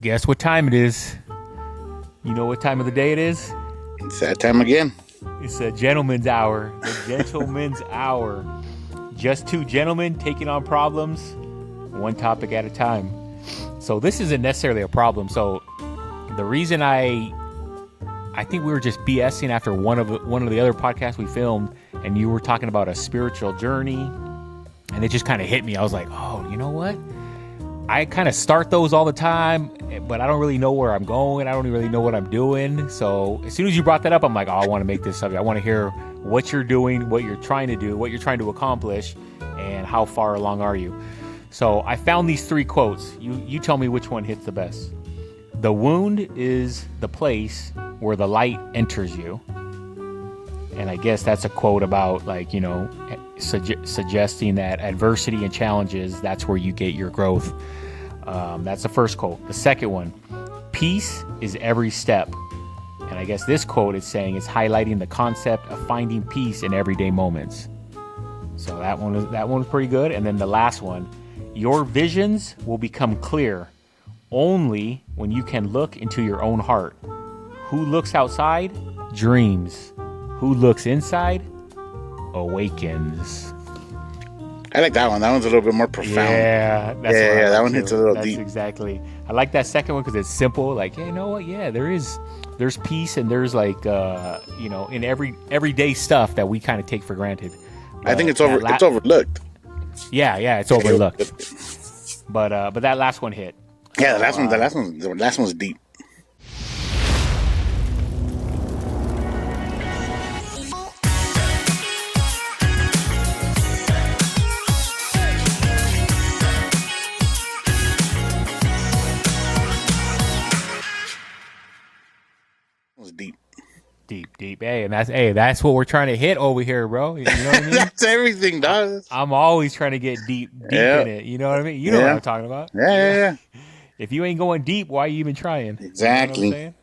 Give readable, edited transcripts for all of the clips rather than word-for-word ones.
Guess what time it is? You know what time of the day it is? It's that time again. It's a gentleman's hour. The gentleman's hour. Just two gentlemen taking on problems, one topic at a time. So this isn't necessarily a problem. So the reason I think we were just BSing after one of the other podcasts we filmed, and you were talking about a spiritual journey, and it just kind of hit me. I was like, oh, you know what? I kind of start those all the time, but I don't really know where I'm going. I don't really know what I'm doing. So as soon as you brought that up, I'm like, oh, I want to make this subject. I want to hear what you're doing, what you're trying to do, what you're trying to accomplish, and how far along are you. So I found these three quotes. You tell me which one hits the best. The wound is the place where the light enters you. And I guess that's a quote about, like, you know, suggesting that adversity and challenges, that's where you get your growth. That's the first quote. The second one, peace is every step. And I guess this quote is saying it's highlighting the concept of finding peace in everyday moments. So that one was pretty good. And then the last one, your visions will become clear only when you can look into your own heart. Who looks outside dreams. Who looks inside awakens. I like that one. That one's a little bit more profound. Yeah, that one hits a little that's deep. Exactly. I like that second one because it's simple. Like, hey, you know what? Yeah, there's peace, and there's like in everyday stuff that we kind of take for granted. I think it's overlooked. Yeah, it's overlooked. But that last one hit. Yeah, the last one's deep. Deep. Hey, and that's what we're trying to hit over here, bro. You know what I mean? That's everything, dog. I'm always trying to get deep in it. You know what I mean? You know what I'm talking about. Yeah. If you ain't going deep, why are you even trying? Exactly. You know what I'm saying?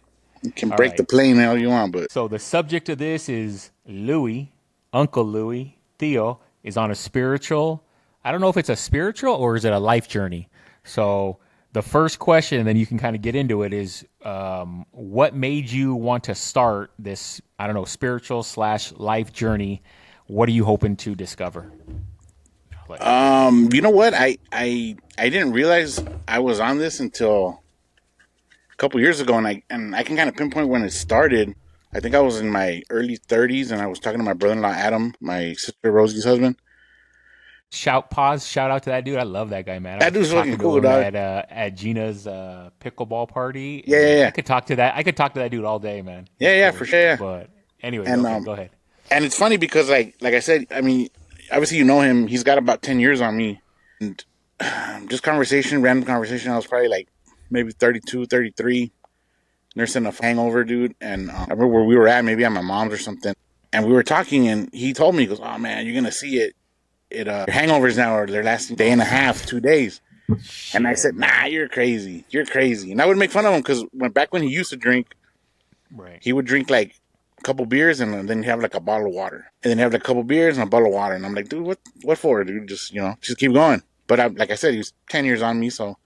You can break the plane all you want, but so the subject of this is Louis, Uncle Louis, Theo is on a spiritual. I don't know if it's a spiritual or is it a life journey. So the first question, and then you can kind of get into it, is what made you want to start this, I don't know, spiritual / life journey? What are you hoping to discover? You know what? I didn't realize I was on this until a couple years ago, and I can kind of pinpoint when it started. I think I was in my early 30s, and I was talking to my brother-in-law Adam, my sister Rosie's husband. Shout out to that dude. I love that guy, man. That dude's fucking cool, dog. At Gina's pickleball party. Yeah. I could talk to that dude all day, man. Yeah, for sure. Yeah. But anyway, go ahead. And it's funny because, like I said, I mean, obviously you know him. He's got about 10 years on me. And just random conversation. I was probably like maybe 32, 33, nursing a hangover, dude. And I remember where we were at, maybe at my mom's or something. And we were talking, and he told me, he goes, oh, man, you're going to see it. Hangovers now are, they're lasting day and a half, 2 days. Shit. And I said, nah, you're crazy. And I would make fun of him because back when he used to drink, right, he would drink like a couple beers and then have like a bottle of water. And then have like a couple beers and a bottle of water. And I'm like, dude, what for, dude? Just keep going. But like I said, he was 10 years on me, so.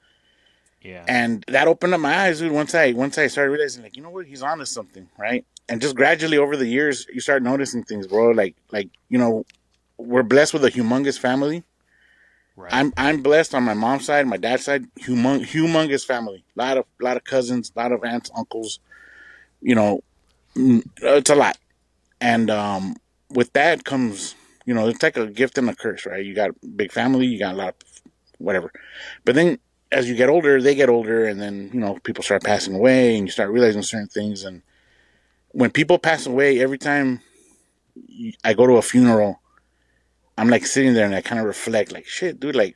Yeah. And that opened up my eyes, dude, once I started realizing, like, you know what, he's on to something, right? And just gradually over the years, you start noticing things, bro. Like we're blessed with a humongous family. Right. I'm blessed on my mom's side, my dad's side, humongous family. Lot of cousins, lot of aunts, uncles. It's a lot. And with that comes, it's like a gift and a curse, right? You got a big family, you got a lot of whatever. But then as you get older, they get older, and then people start passing away, and you start realizing certain things. And when people pass away, every time I go to a funeral, I'm like sitting there and I kind of reflect, like, shit, dude, like,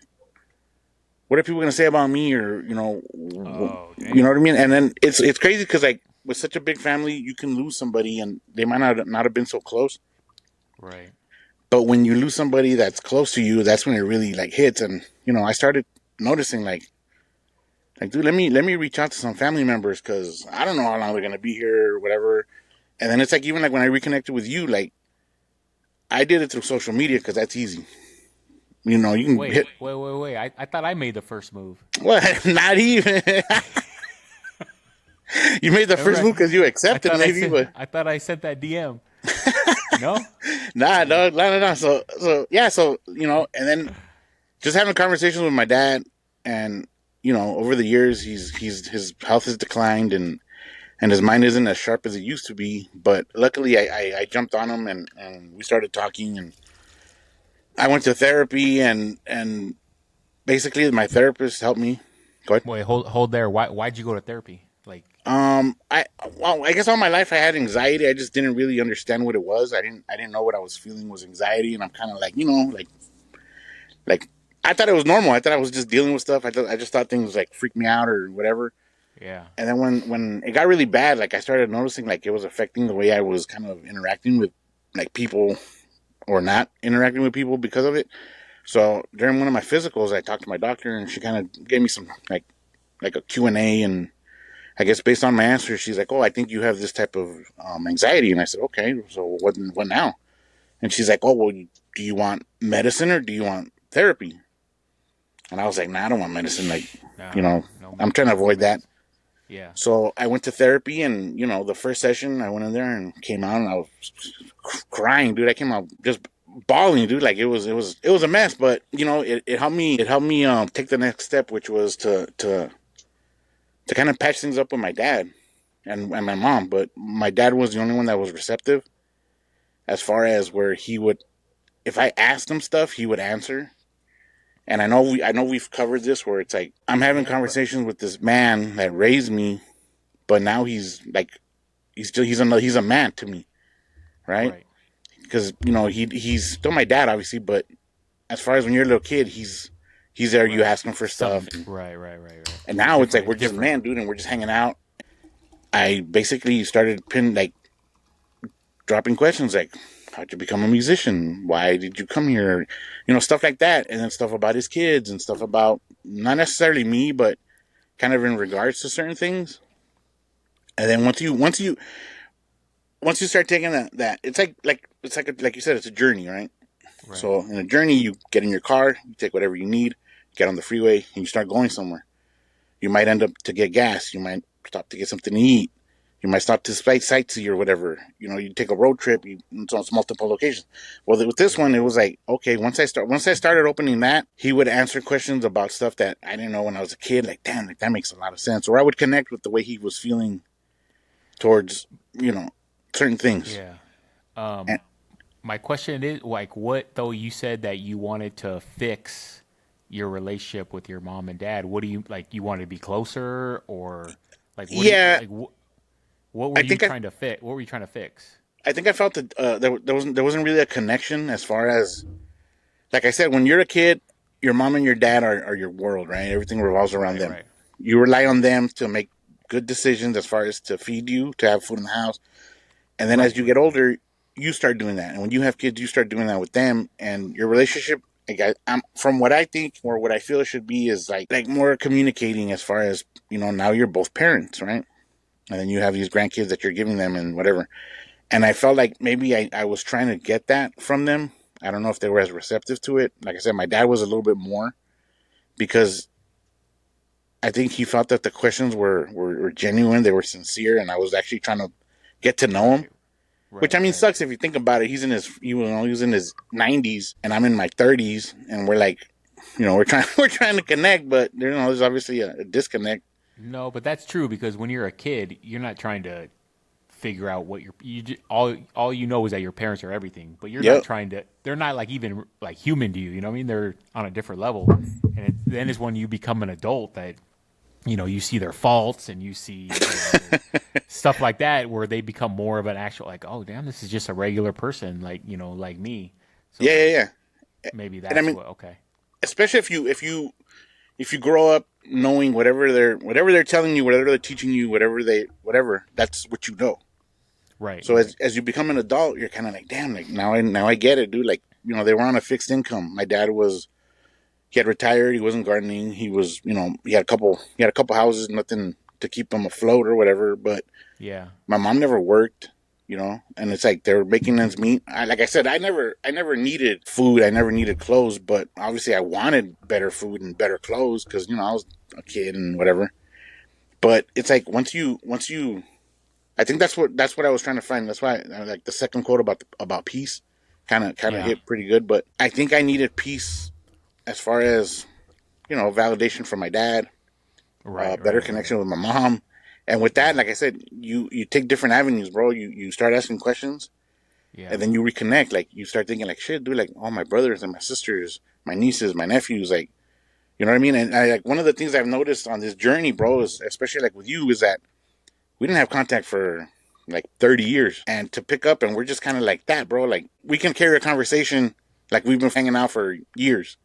what are people gonna say about me, or you know what I mean? And then it's crazy because, like, with such a big family, you can lose somebody and they might not have been so close, right? But when you lose somebody that's close to you, that's when it really like hits. And I started noticing, like, dude, let me reach out to some family members because I don't know how long they're gonna be here or whatever. And then it's like, even like when I reconnected with you, like, I did it through social media because that's easy. You can wait. I thought I made the first move. What? Not even. You made the first Remember, move because you accepted, maybe, but I thought I sent that DM. No. nah, no, no, no, no. So yeah, so and then just having conversations with my dad, and over the years, his health has declined, and his mind isn't as sharp as it used to be. But luckily, I jumped on him, and we started talking, and I went to therapy, and basically, my therapist helped me. Go ahead. Wait, hold there. Why'd you go to therapy? Like, I guess all my life I had anxiety. I just didn't really understand what it was. I didn't know what I was feeling was anxiety, and I'm kind of like, like I thought it was normal. I thought I was just dealing with stuff. I just thought things like freak me out or whatever. yeah, And then when it got really bad, like I started noticing like it was affecting the way I was kind of interacting with like people or not interacting with people because of it. So during one of my physicals, I talked to my doctor, and she kind of gave me some like a Q&A, and I guess based on my answers, she's like, "Oh, I think you have this type of anxiety." And I said, "Okay, so what now?" And she's like, "Oh, well, do you want medicine or do you want therapy?" And I was like, "Nah, I don't want medicine. Like, no, you know, no, I'm trying to no avoid that." meds. Yeah, So I went to therapy, and the first session I went in there and came out, and I was crying, dude. I came out just bawling, dude. Like it was a mess, but it helped me. It helped me take the next step, which was to kind of patch things up with my dad and my mom. But my dad was the only one that was receptive, as far as where he would, if I asked him stuff, he would answer. And I know we've covered this, where it's like I'm having yeah, but conversations with this man that raised me, but now he's like he's a man to me, right? right. Because he's still my dad, obviously, but as far as when you're a little kid, he's there. You Right. ask him for stuff, Something. Right. and It's now it's like different. we're It's just different. man, dude, and we're just hanging out. I basically started dropping questions like, how'd you become a musician? Why did you come here? Stuff like that. And then stuff about his kids, and stuff about not necessarily me, but kind of in regards to certain things. And then once you start taking that it's like you said, it's a journey, right? Right. So in a journey, you get in your car, you take whatever you need, get on the freeway, and you start going somewhere. You might end up to get gas. You might stop to get something to eat. You might stop to sightsee or whatever. You take a road trip. So it's multiple locations. Well, with this one, Right. it was like, okay, once I started opening that, he would answer questions about stuff that I didn't know when I was a kid. Like, damn, like that makes a lot of sense. Or I would connect with the way he was feeling towards certain things. Yeah. And My question is, like, what though? You said that you wanted to fix your relationship with your mom and dad. What do you like? You wanted to be closer, or like, what do you yeah, like? What were I you think I trying to fix? What were you trying to fix? I think I felt that there wasn't really a connection, as far as, like I said, when you're a kid, your mom and your dad are your world, right? Everything revolves around Right. them. Right. You rely on them to make good decisions, as far as to feed you, to have food in the house. And then as Right. you get older, you start doing that. And when you have kids, you start doing that with them. And your relationship, like I'm from what I think, or what I feel it should be, is like more communicating, as far as now you're both parents, right? And then you have these grandkids that you're giving them and whatever. And I felt like maybe I was trying to get that from them. I don't know if they were as receptive to it. Like I said, my dad was a little bit more, because I think he felt that the questions were genuine, they were sincere, and I was actually trying to get to know him. Right. Which, Right. I mean, Right. sucks if you think about it. He was in his 90s, and I'm in my 30s, and we're like, we're trying we're trying to connect, but there's obviously a disconnect. No, but that's true because when you're a kid, you're not trying to figure out what all you know is that your parents are everything, but you're not Yep. trying to. They're not like even like human to you. You know what I mean? They're on a different level, and then is when you become an adult that you see their faults and you see stuff like that where they become more of an actual like, oh damn, this is just a regular person like like me. So Yeah, yeah, like yeah. maybe And I that's mean, what okay. especially if you grow up knowing whatever they're telling you, whatever they're teaching you, whatever, that's what you know. Right, So right, as you become an adult, you're kind of like, damn, like now I get it, dude. Like, they were on a fixed income. My dad was he had retired. He wasn't gardening. He was, he had a couple houses, nothing to keep him afloat or whatever. But yeah, my mom never worked, and it's like they were making ends meet. Like I said, I never needed food. I never needed clothes, but obviously I wanted better food and better clothes, because I was a kid and whatever. But it's like once you, I think that's what I was trying to find. That's why like the second quote about peace kind of Yeah. hit pretty good. But I think I needed peace as far as validation from my dad, Right. better Right. Right. connection with my mom, and with that, Yeah. like I said, you take different avenues, bro. You start asking questions, Yeah. and then you reconnect. Like you start thinking like, shit, dude, like all my brothers and my sisters, my nieces, my nephews, like you know what I mean. And like one of the things I've noticed on this journey, bro, is especially like with you, is that we didn't have contact for like 30 years, and to pick up and we're just kind of like that, bro. Like we can carry a conversation like we've been hanging out for years.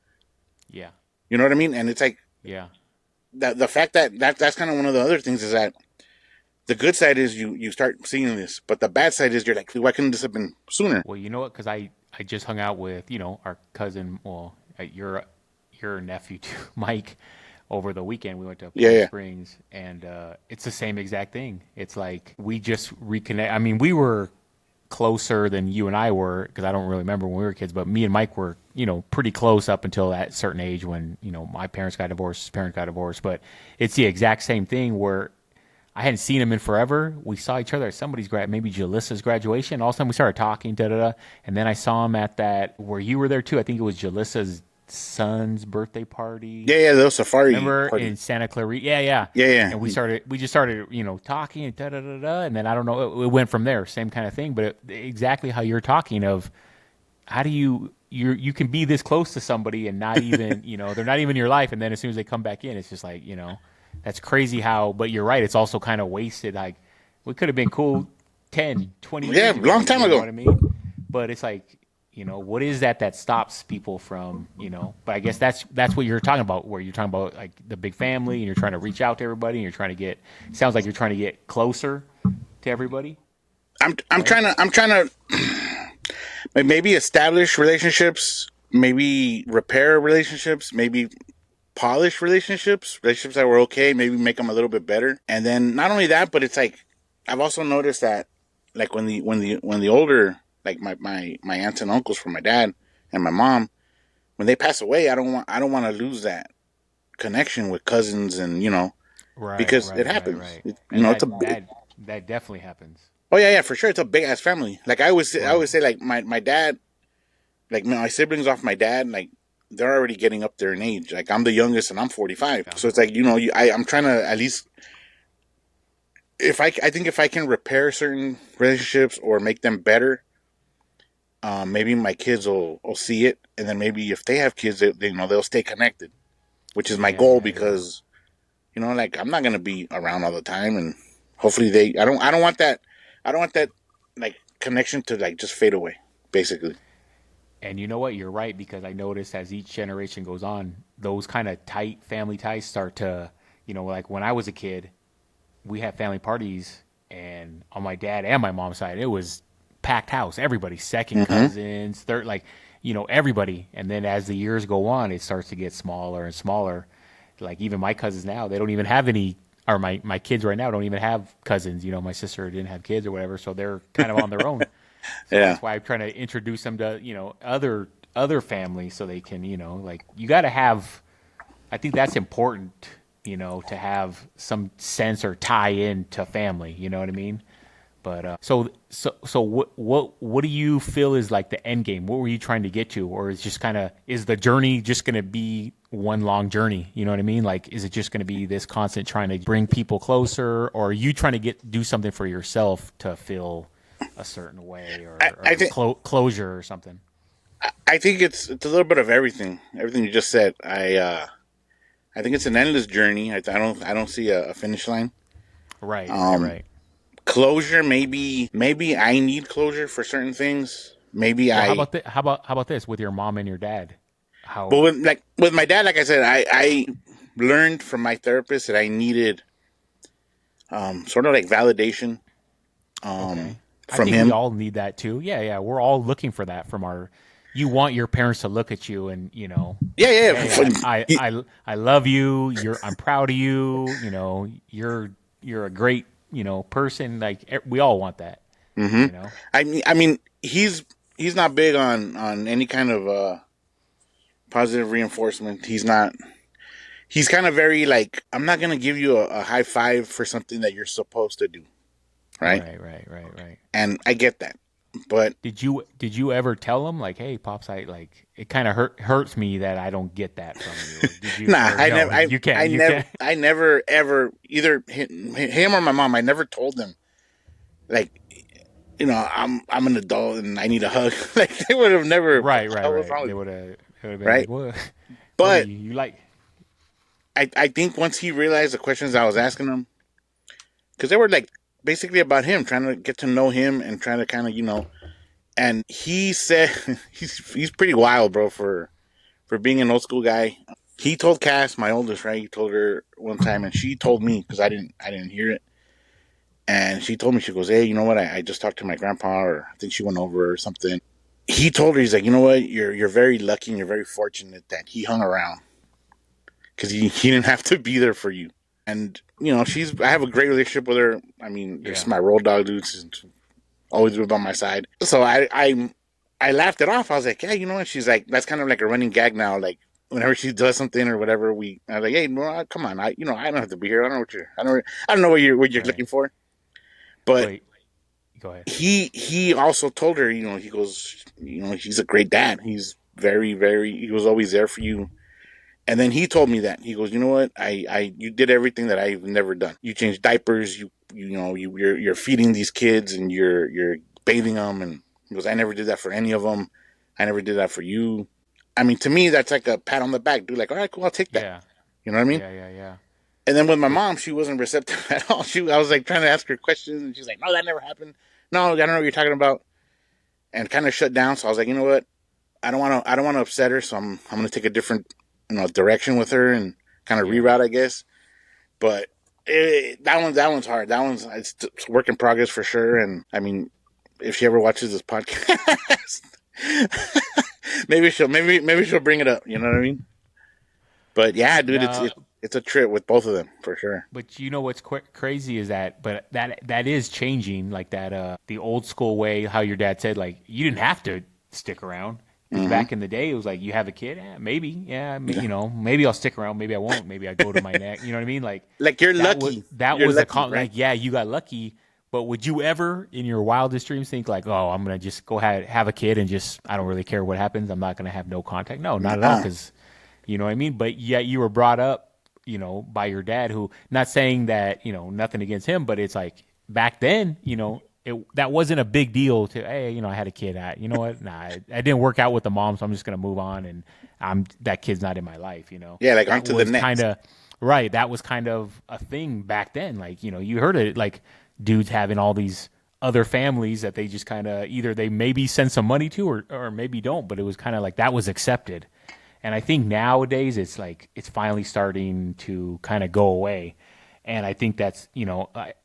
Yeah. You know what I mean? And it's like Yeah. the fact that's kind of one of the other things is that the good side is you start seeing this, but the bad side is you're like, why couldn't this have been sooner? Well, you know what? Because I just hung out with our cousin. Well, your nephew too, Mike. Over the weekend, we went to Yeah, Palm yeah, Springs, and it's the same exact thing. It's like we just reconnect. I mean, we were closer than you and I were because I don't really remember when we were kids, but me and Mike were, pretty close up until that certain age when, my parents got divorced, his parents got divorced. But it's the exact same thing where I hadn't seen him in forever. We saw each other at somebody's maybe Jalissa's graduation. All of a sudden we started talking, da da da. And then I saw him at that where you were there too. I think it was Jalissa's son's birthday party. yeah, yeah. The safari Remember party. in Santa Clarita? Yeah, yeah. Yeah, And yeah, we just started, talking and da da da da. And then I don't know, it went from there, same kind of thing. But exactly how you're talking of how do you can be this close to somebody and not even, they're not even in your life. And then as soon as they come back in, it's just like, that's crazy how, but you're right. It's also kind of wasted. Like we could have been cool 10, 20 yeah. years Long ago. time You know ago. what I mean? But it's like, what is that stops people from, but I guess that's what you're talking about, where you're talking about like the big family and you're trying to reach out to everybody and you're trying to sounds like you're trying to get closer to everybody, I'm right? trying to maybe establish relationships, maybe repair relationships, maybe polish relationships that were okay, maybe make them a little bit better. And then not only that, but it's like I've also noticed that like when the older like my aunts and uncles from my dad and my mom, when they pass away, I don't want to lose that connection with cousins and Right, because it right, right, happens. right. You And know, it's a that definitely happens. oh yeah, yeah, for sure. It's a big ass family. Like I Right. always say like my dad, like my siblings off my dad, like they're already getting up there in age. Like I'm the youngest and I'm 45. Yeah. So it's like, I'm trying to at least I think if I can repair certain relationships or make them better, maybe my kids will see it, and then maybe if they have kids, they'll stay connected, which is my Yeah, goal yeah, yeah. because like I'm not gonna be around all the time, and hopefully I don't want that like connection to like just fade away, basically. And you know what? You're right because I noticed as each generation goes on, those kind of tight family ties start to, like when I was a kid, we had family parties, and on my dad and my mom's side, it was packed house. Everybody, second Mm-hmm. cousins, third, like everybody. And then as the years go on, it starts to get smaller and smaller. Like even my cousins now, they don't even have any. Or my kids right now don't even have cousins. My sister didn't have kids or whatever, so they're kind of on their own. So Yeah. that's why I'm trying to introduce them to other families so they can like you got to have. I think that's important, to have some sense or tie in to family. You know what I mean? But so what do you feel is like the end game? What were you trying to get to, or is just kind of is the journey just going to be one long journey? You know what I mean? Like, is it just going to be this constant trying to bring people closer, or are you trying to do something for yourself to feel a certain way, or, I think closure or something? I think it's a little bit of everything you just said. I think it's an endless journey. I don't see a finish line. Right, right, Um, right. Closure, maybe I need closure for certain things. Maybe Well, I, how about this with your mom and your dad? but How with my dad, like I said, I learned from my therapist that I needed sort of like validation um, Okay. I from think we him. all need that too. Yeah, yeah. We're all looking for that from our. You want your parents to look at you and Yeah, yeah, hey, I love you. I'm proud of you. You're a great person. Like we all want that. hmm You know. I mean, he's not big on any kind of positive reinforcement. he's kind of very like, I'm not gonna give you a high five for something that you're supposed to do, right? Right. And I get that, but Did you ever tell him like, "Hey, pops, I like it kind of hurts me that I don't get that from you," or did you, nah, or no, you can't, you can't. I never ever either him or my mom. I never told them like, I'm an adult and I need a hug. Like they would have never. What the hell was Right. wrong with They you, would have been like, right? what do But you like? I think once he realized the questions I was asking him, because they were like basically about him, trying to get to know him and trying to kind of And he said he's pretty wild, bro, for being an old school guy. He told Cass, my oldest, right? He told her one time, and she told me because I didn't hear it. And she told me, she goes, "Hey, you know what? I just talked to my grandpa, or I think she went over or something." He told her, he's like, "You know what? You're very lucky and you're very fortunate that he hung around because he didn't have to be there for you." And I have a great relationship with her. I mean, there's Yeah, my road dog, dude. She's always been by my side. So I laughed it off. I was like, yeah, you know what? She's like, that's kind of like a running gag now. Like whenever she does something or whatever, I was like, hey, no, come on, I don't have to be here. I don't know what you're right. looking for. But Wait, go ahead. he also told her, he goes, he's a great dad. He's very, very. He was always there for you. And then he told me that he goes, you know what? You did everything that I've never done. You changed diapers. You're feeding these kids and you're bathing them. And he goes, I never did that for any of them. I never did that for you. I mean, to me, that's like a pat on the back, dude. Like, all right, cool, I'll take that. Yeah, You know what I mean? yeah. And then with my But mom, she wasn't receptive at all. I was like trying to ask her questions, and she's like, no, that never happened. No, I don't know what you're talking about, and kind of shut down. So I was like, you know what? I don't want to upset her, so I'm going to take a different direction with her and kind of yeah, reroute, I guess. But that one's hard. It's a work in progress for sure. And I mean, if she ever watches this podcast, maybe she'll bring it up. You know what I mean? But yeah, dude, no. it's a trip with both of them for sure. But you know what's crazy is but that is changing, like that the old school way, how your dad said, like, you didn't have to stick around, because Hmm. back in the day it was like, you have a kid, maybe, Yeah. maybe I'll stick around, maybe I won't, maybe I go to my neck, you know what I mean, like Like you're that was lucky. that You're was lucky, right? like, yeah, you got lucky. But would you ever in your wildest dreams think like, oh, I'm gonna just go have a kid and just, I don't really care what happens, I'm not gonna have no contact? No, not at all, No. because you know what I mean? But yet you were brought up, by your dad, who, not saying that, nothing against him, but it's like back then, that wasn't a big deal to, hey, I had a kid. You know what? Nah, I didn't work out with the mom, so I'm just going to move on, and that kid's not in my life. Yeah, like on That to the was kind next. of, right. That was kind of a thing back then. Like, you heard it, like dudes having all these other families that they just kind of, either they maybe send some money to, or maybe don't, but it was kind of like that was accepted. And I think nowadays it's like it's finally starting to kind of go away. And I think that's,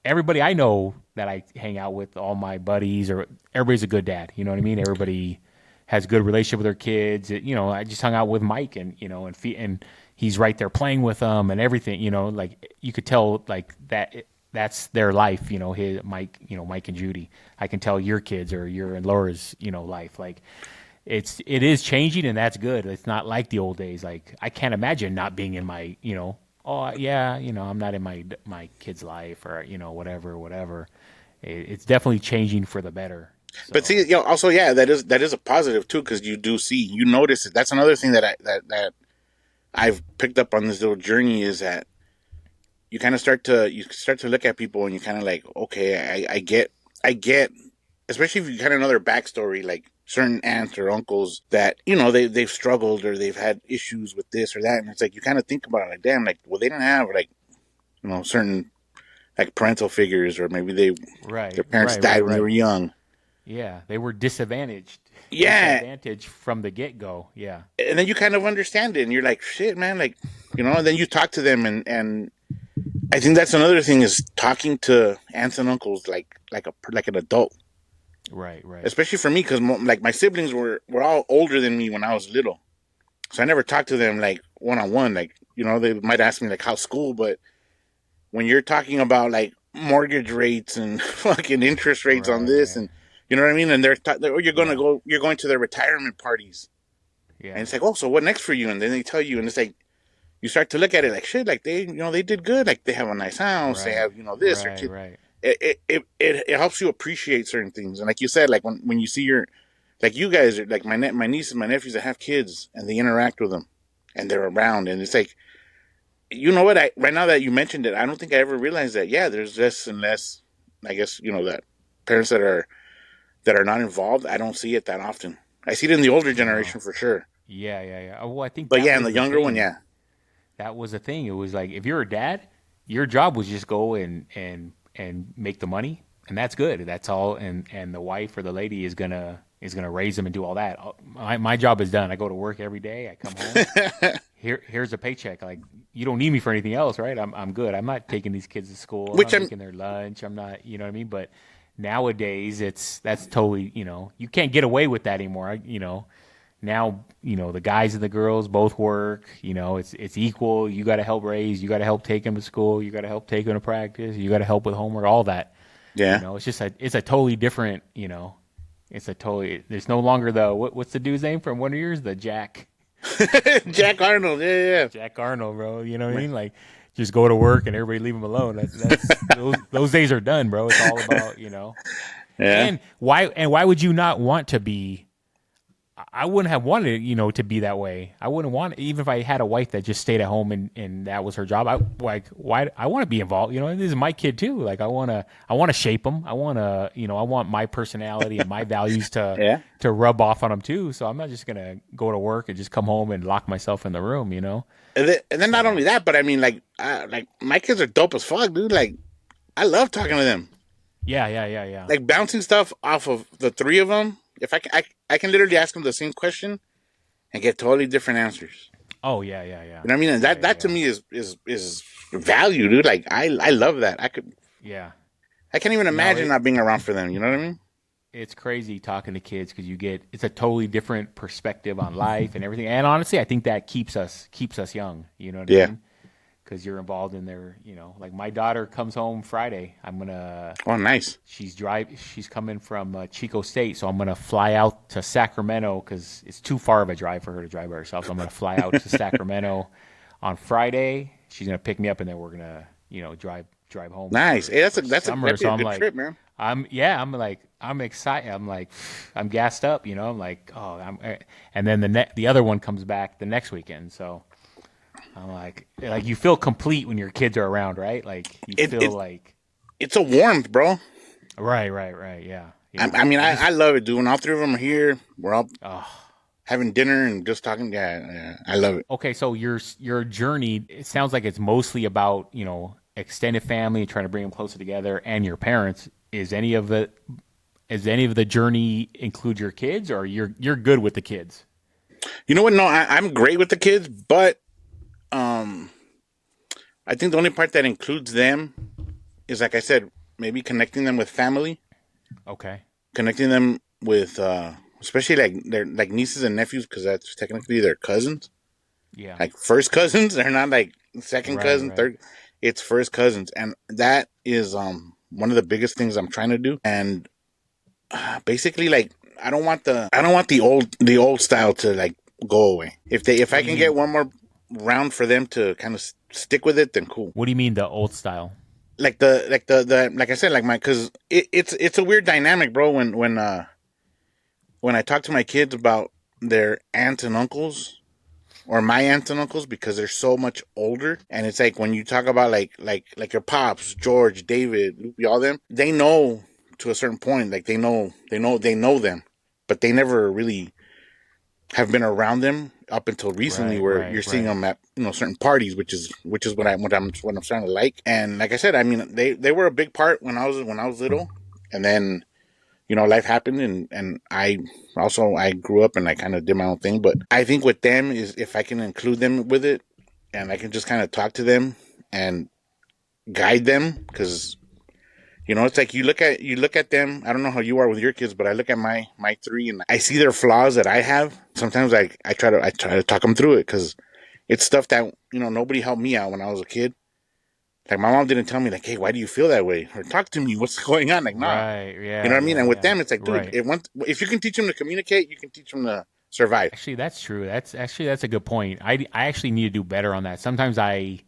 everybody I know that I hang out with, all my buddies, or everybody's a good dad. You know what I mean? Everybody has a good relationship with their kids. I just hung out with Mike, and he's right there playing with them and everything. Like you could tell like that's their life. His Mike and Judy. I can tell your kids or your and Laura's life. Like it is changing, and that's good. It's not like the old days. Like I can't imagine not being in my, oh yeah, I'm not in my kid's life, or whatever. It's definitely changing for the better. But see, So also, yeah, that is a positive too, because you notice it. That's another thing that I've picked up on this little journey, is that you start to look at people and you kind of like, okay, I get, especially if you kind of know their backstory, like certain aunts or uncles that they've struggled or they've had issues with this or that, and it's like you kind of think about it like, damn, like, well, they didn't have like certain like parental figures, or maybe right, their parents died when they were young. yeah, they were disadvantaged, Yeah, from the get go. Yeah, and then you kind of understand it, and you're like, shit, man, like, and then you talk to them, and I think that's another thing, is talking to aunts and uncles like an adult, right, especially for me, because like my siblings were all older than me when I was little, so I never talked to them like one on one. Like, they might ask me like how's school, but when you're talking about like mortgage rates and fucking interest rates on this, right, and you know what I mean, and oh, yeah, you're going to their retirement parties, and yeah, it's like, oh, so what next for you? And then they tell you, and it's like, you start to look at it like shit, like they did good, like they have a nice house, they Right. have this, their Right. kid. Right. It helps you appreciate certain things, and like you said, like when you see your, like you guys are like my nieces and my nephews that have kids and they interact with them, and they're around, and it's like, you know what, I right now that you mentioned it, I don't think I ever realized that. Yeah, there's less and less, I guess, that parents that are not involved, I don't see it that often. I see it in the older No. generation for sure. Yeah. Yeah. Yeah. Oh, well, I think But that yeah, in was the the younger one, thing. yeah. That was the thing. It was like if you're a dad, your job was just go and make the money, and that's good. That's all. And the wife or the lady is gonna raise them and do all that. My job is done. I go to work every day. I come home. Here's a paycheck. Like you don't need me for anything else, right? I'm good. I'm not taking these kids to school. I'm Which not I'm making their lunch. I'm not, you know what I mean? But nowadays, that's totally, you can't get away with that anymore. Now, the guys and the girls both work. It's equal. You got to help raise. You got to help take them to school. You got to help take them to practice. You got to help with homework. All that. yeah. It's a totally different. It's a totally. There's no longer the what's the dude's name from Wonder Years? The Jack Arnold, yeah, Jack Arnold, bro. You know what I yeah. mean? Like, just go to work and everybody leave him alone. That's those days are done, bro. It's all about. Yeah. And why would you not want to be? I wouldn't have wanted, to be that way. I wouldn't want, even if I had a wife that just stayed at home and that was her job. Why I want to be involved. This is my kid too. Like I want to shape him. I want my personality and my values to Yeah. to rub off on him too. So I'm not just gonna go to work and just come home and lock myself in the room. And then not only So that, but I mean, like my kids are dope as fuck, dude. Like I love talking to them, yeah, yeah, yeah, yeah. like bouncing stuff off of the three of them. If I can literally ask them the same question and get totally different answers. Oh yeah, yeah, yeah, You know what I mean? And yeah, that to yeah, me is value, dude. Like I love that. yeah. I can't even No, imagine not being around for them. You know what I mean? it's crazy talking to kids because it's a totally different perspective on life and everything. And honestly, I think that keeps us young. You know what I Yeah. mean? Because you're involved in their, like my daughter comes home Friday. Oh, nice. She's coming from Chico State, so I'm gonna fly out to Sacramento because it's too far of a drive for her to drive by herself. So I'm gonna fly out to Sacramento on Friday. She's gonna pick me up, and then we're gonna, drive home Nice. for Hey, for summer. that'd be So a I'm good like, trip, man. I'm excited. I'm like, I'm gassed up. I'm like, oh, and then the other one comes back the next weekend. So I'm like you feel complete when your kids are around, right? Like you It feel it like, it's a warmth, bro. right, right, right, yeah, I, yeah. I mean, I I just, love it, dude. When all three of them are here, we're all oh, having dinner and just talking. Yeah, yeah, I love it. okay. So your journey, it sounds like it's mostly about extended family, trying to bring them closer together, and your parents. Is any of the journey include your kids, or you're good with the kids? You know what? No, I'm great with the kids, but um, I think the only part that includes them is, like I said, maybe connecting them with family, Okay. connecting them with, especially like their like nieces and nephews, because that's technically their cousins, Yeah. like first cousins. They're not like second Right. cousin, Right. third. It's first cousins, and that is one of the biggest things I'm trying to do. And basically, like I don't want the old style to like go away. If What I do you can get mean? one more round for them to kind of stick with it, then cool. What do you mean the old style? Like I said, like my because it's a weird dynamic, bro. When I talk to my kids about their aunts and uncles, or my aunts and uncles, because they're so much older, and it's like when you talk about like your pops, George, David, Lupe, all them, they know to a certain point, like they know them, but they never really have been around them up until recently, Right. where Right. you're seeing Right. them at certain parties, which is what I'm starting to like. And like I said, I mean they were a big part when I was little, and then life happened, and I grew up and I kind of did my own thing. But I think with them is if I can include them with it, and I can just kind of talk to them and guide them, because it's like you look at them. I don't know how you are with your kids, but I look at my three and I see their flaws that I have. Sometimes I try to talk them through it, because it's stuff that nobody helped me out when I was a kid. Like my mom didn't tell me like, hey, why do you feel that way, or talk to me, what's going on? Like, nah. Right. You know Yeah. what I mean? Yeah. And with Yeah. them, it's like, dude, Right. if you can teach them to communicate, you can teach them to survive. Actually, that's true. That's a good point. I actually need to do better on that. Sometimes I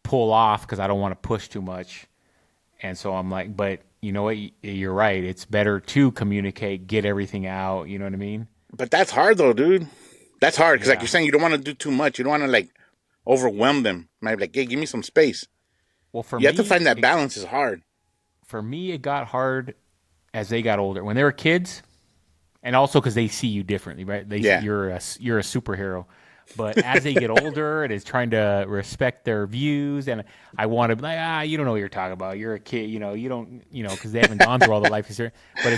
pull off because I don't want to push too much, and so I'm like, but you know what? You're right. It's better to communicate, get everything out. You know what I mean? But that's hard though, dude. That's hard because, like you're Yeah. saying, you don't want to do too much. You don't want to like overwhelm them. Might be like, hey, give me some space. Well, You have to find that balance. Is hard. for me, it got hard as they got older. When they were kids, and also because they see you differently, right? Yeah. You're a superhero. But as they get older, it is trying to respect their views, and I want to be like, you don't know what you're talking about. You're a kid, you don't, because they haven't gone through all the life experience. But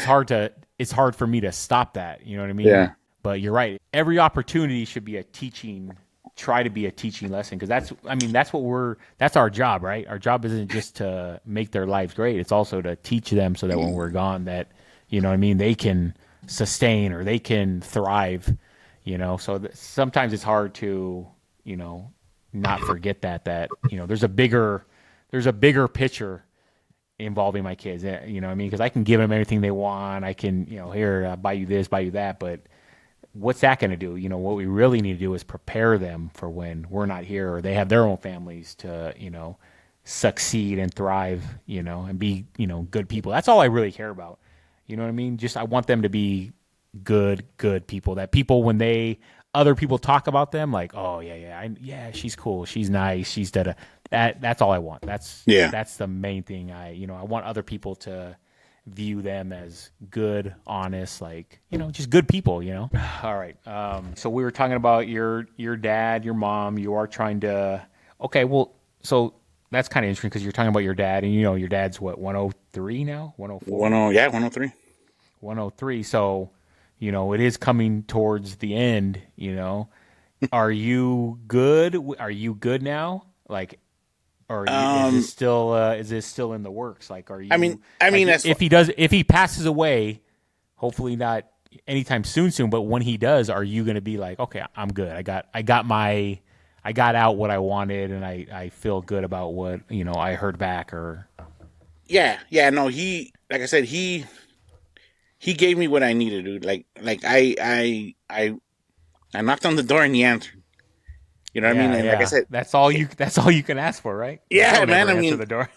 it's hard for me to stop that. You know what I mean? Yeah. But you're right. Every opportunity should be try to be a teaching lesson, because that's our job, right? Our job isn't just to make their lives great. It's also to teach them so that when we're gone, that, you know what I mean, they can sustain or they can thrive. So sometimes it's hard to, not forget that, there's a bigger picture involving my kids. You know what I mean? Because I can give them everything they want. I can, here, buy you this, buy you that. But what's that going to do? What we really need to do is prepare them for when we're not here, or they have their own families to, succeed and thrive, and be, good people. That's all I really care about. You know what I mean? Just I want them to be good people. That people, when other people talk about them, like, oh yeah, she's cool, she's nice, she's da. That's all I want. That's the main thing. I want other people to view them as good, honest, like, just good people. All right. So we were talking about your dad, your mom. You are trying to. Okay. Well, so that's kind of interesting because you're talking about your dad, and your dad's what, 103 now, 104. 103. 103. So, it is coming towards the end, Are you good? Are you good now? Like, or is this still in the works? Like, are you, I mean, like, if he passes away, hopefully not anytime soon, but when he does, are you going to be like, okay, I'm good. I got out what I wanted, and I feel good about what, I heard back, or. Yeah. No, like I said, he gave me what I needed, dude. Like I knocked on the door and he answered. You know what I mean? And like I said, that's all you can ask for, right? Yeah, Don't man. ever I answer mean, the door.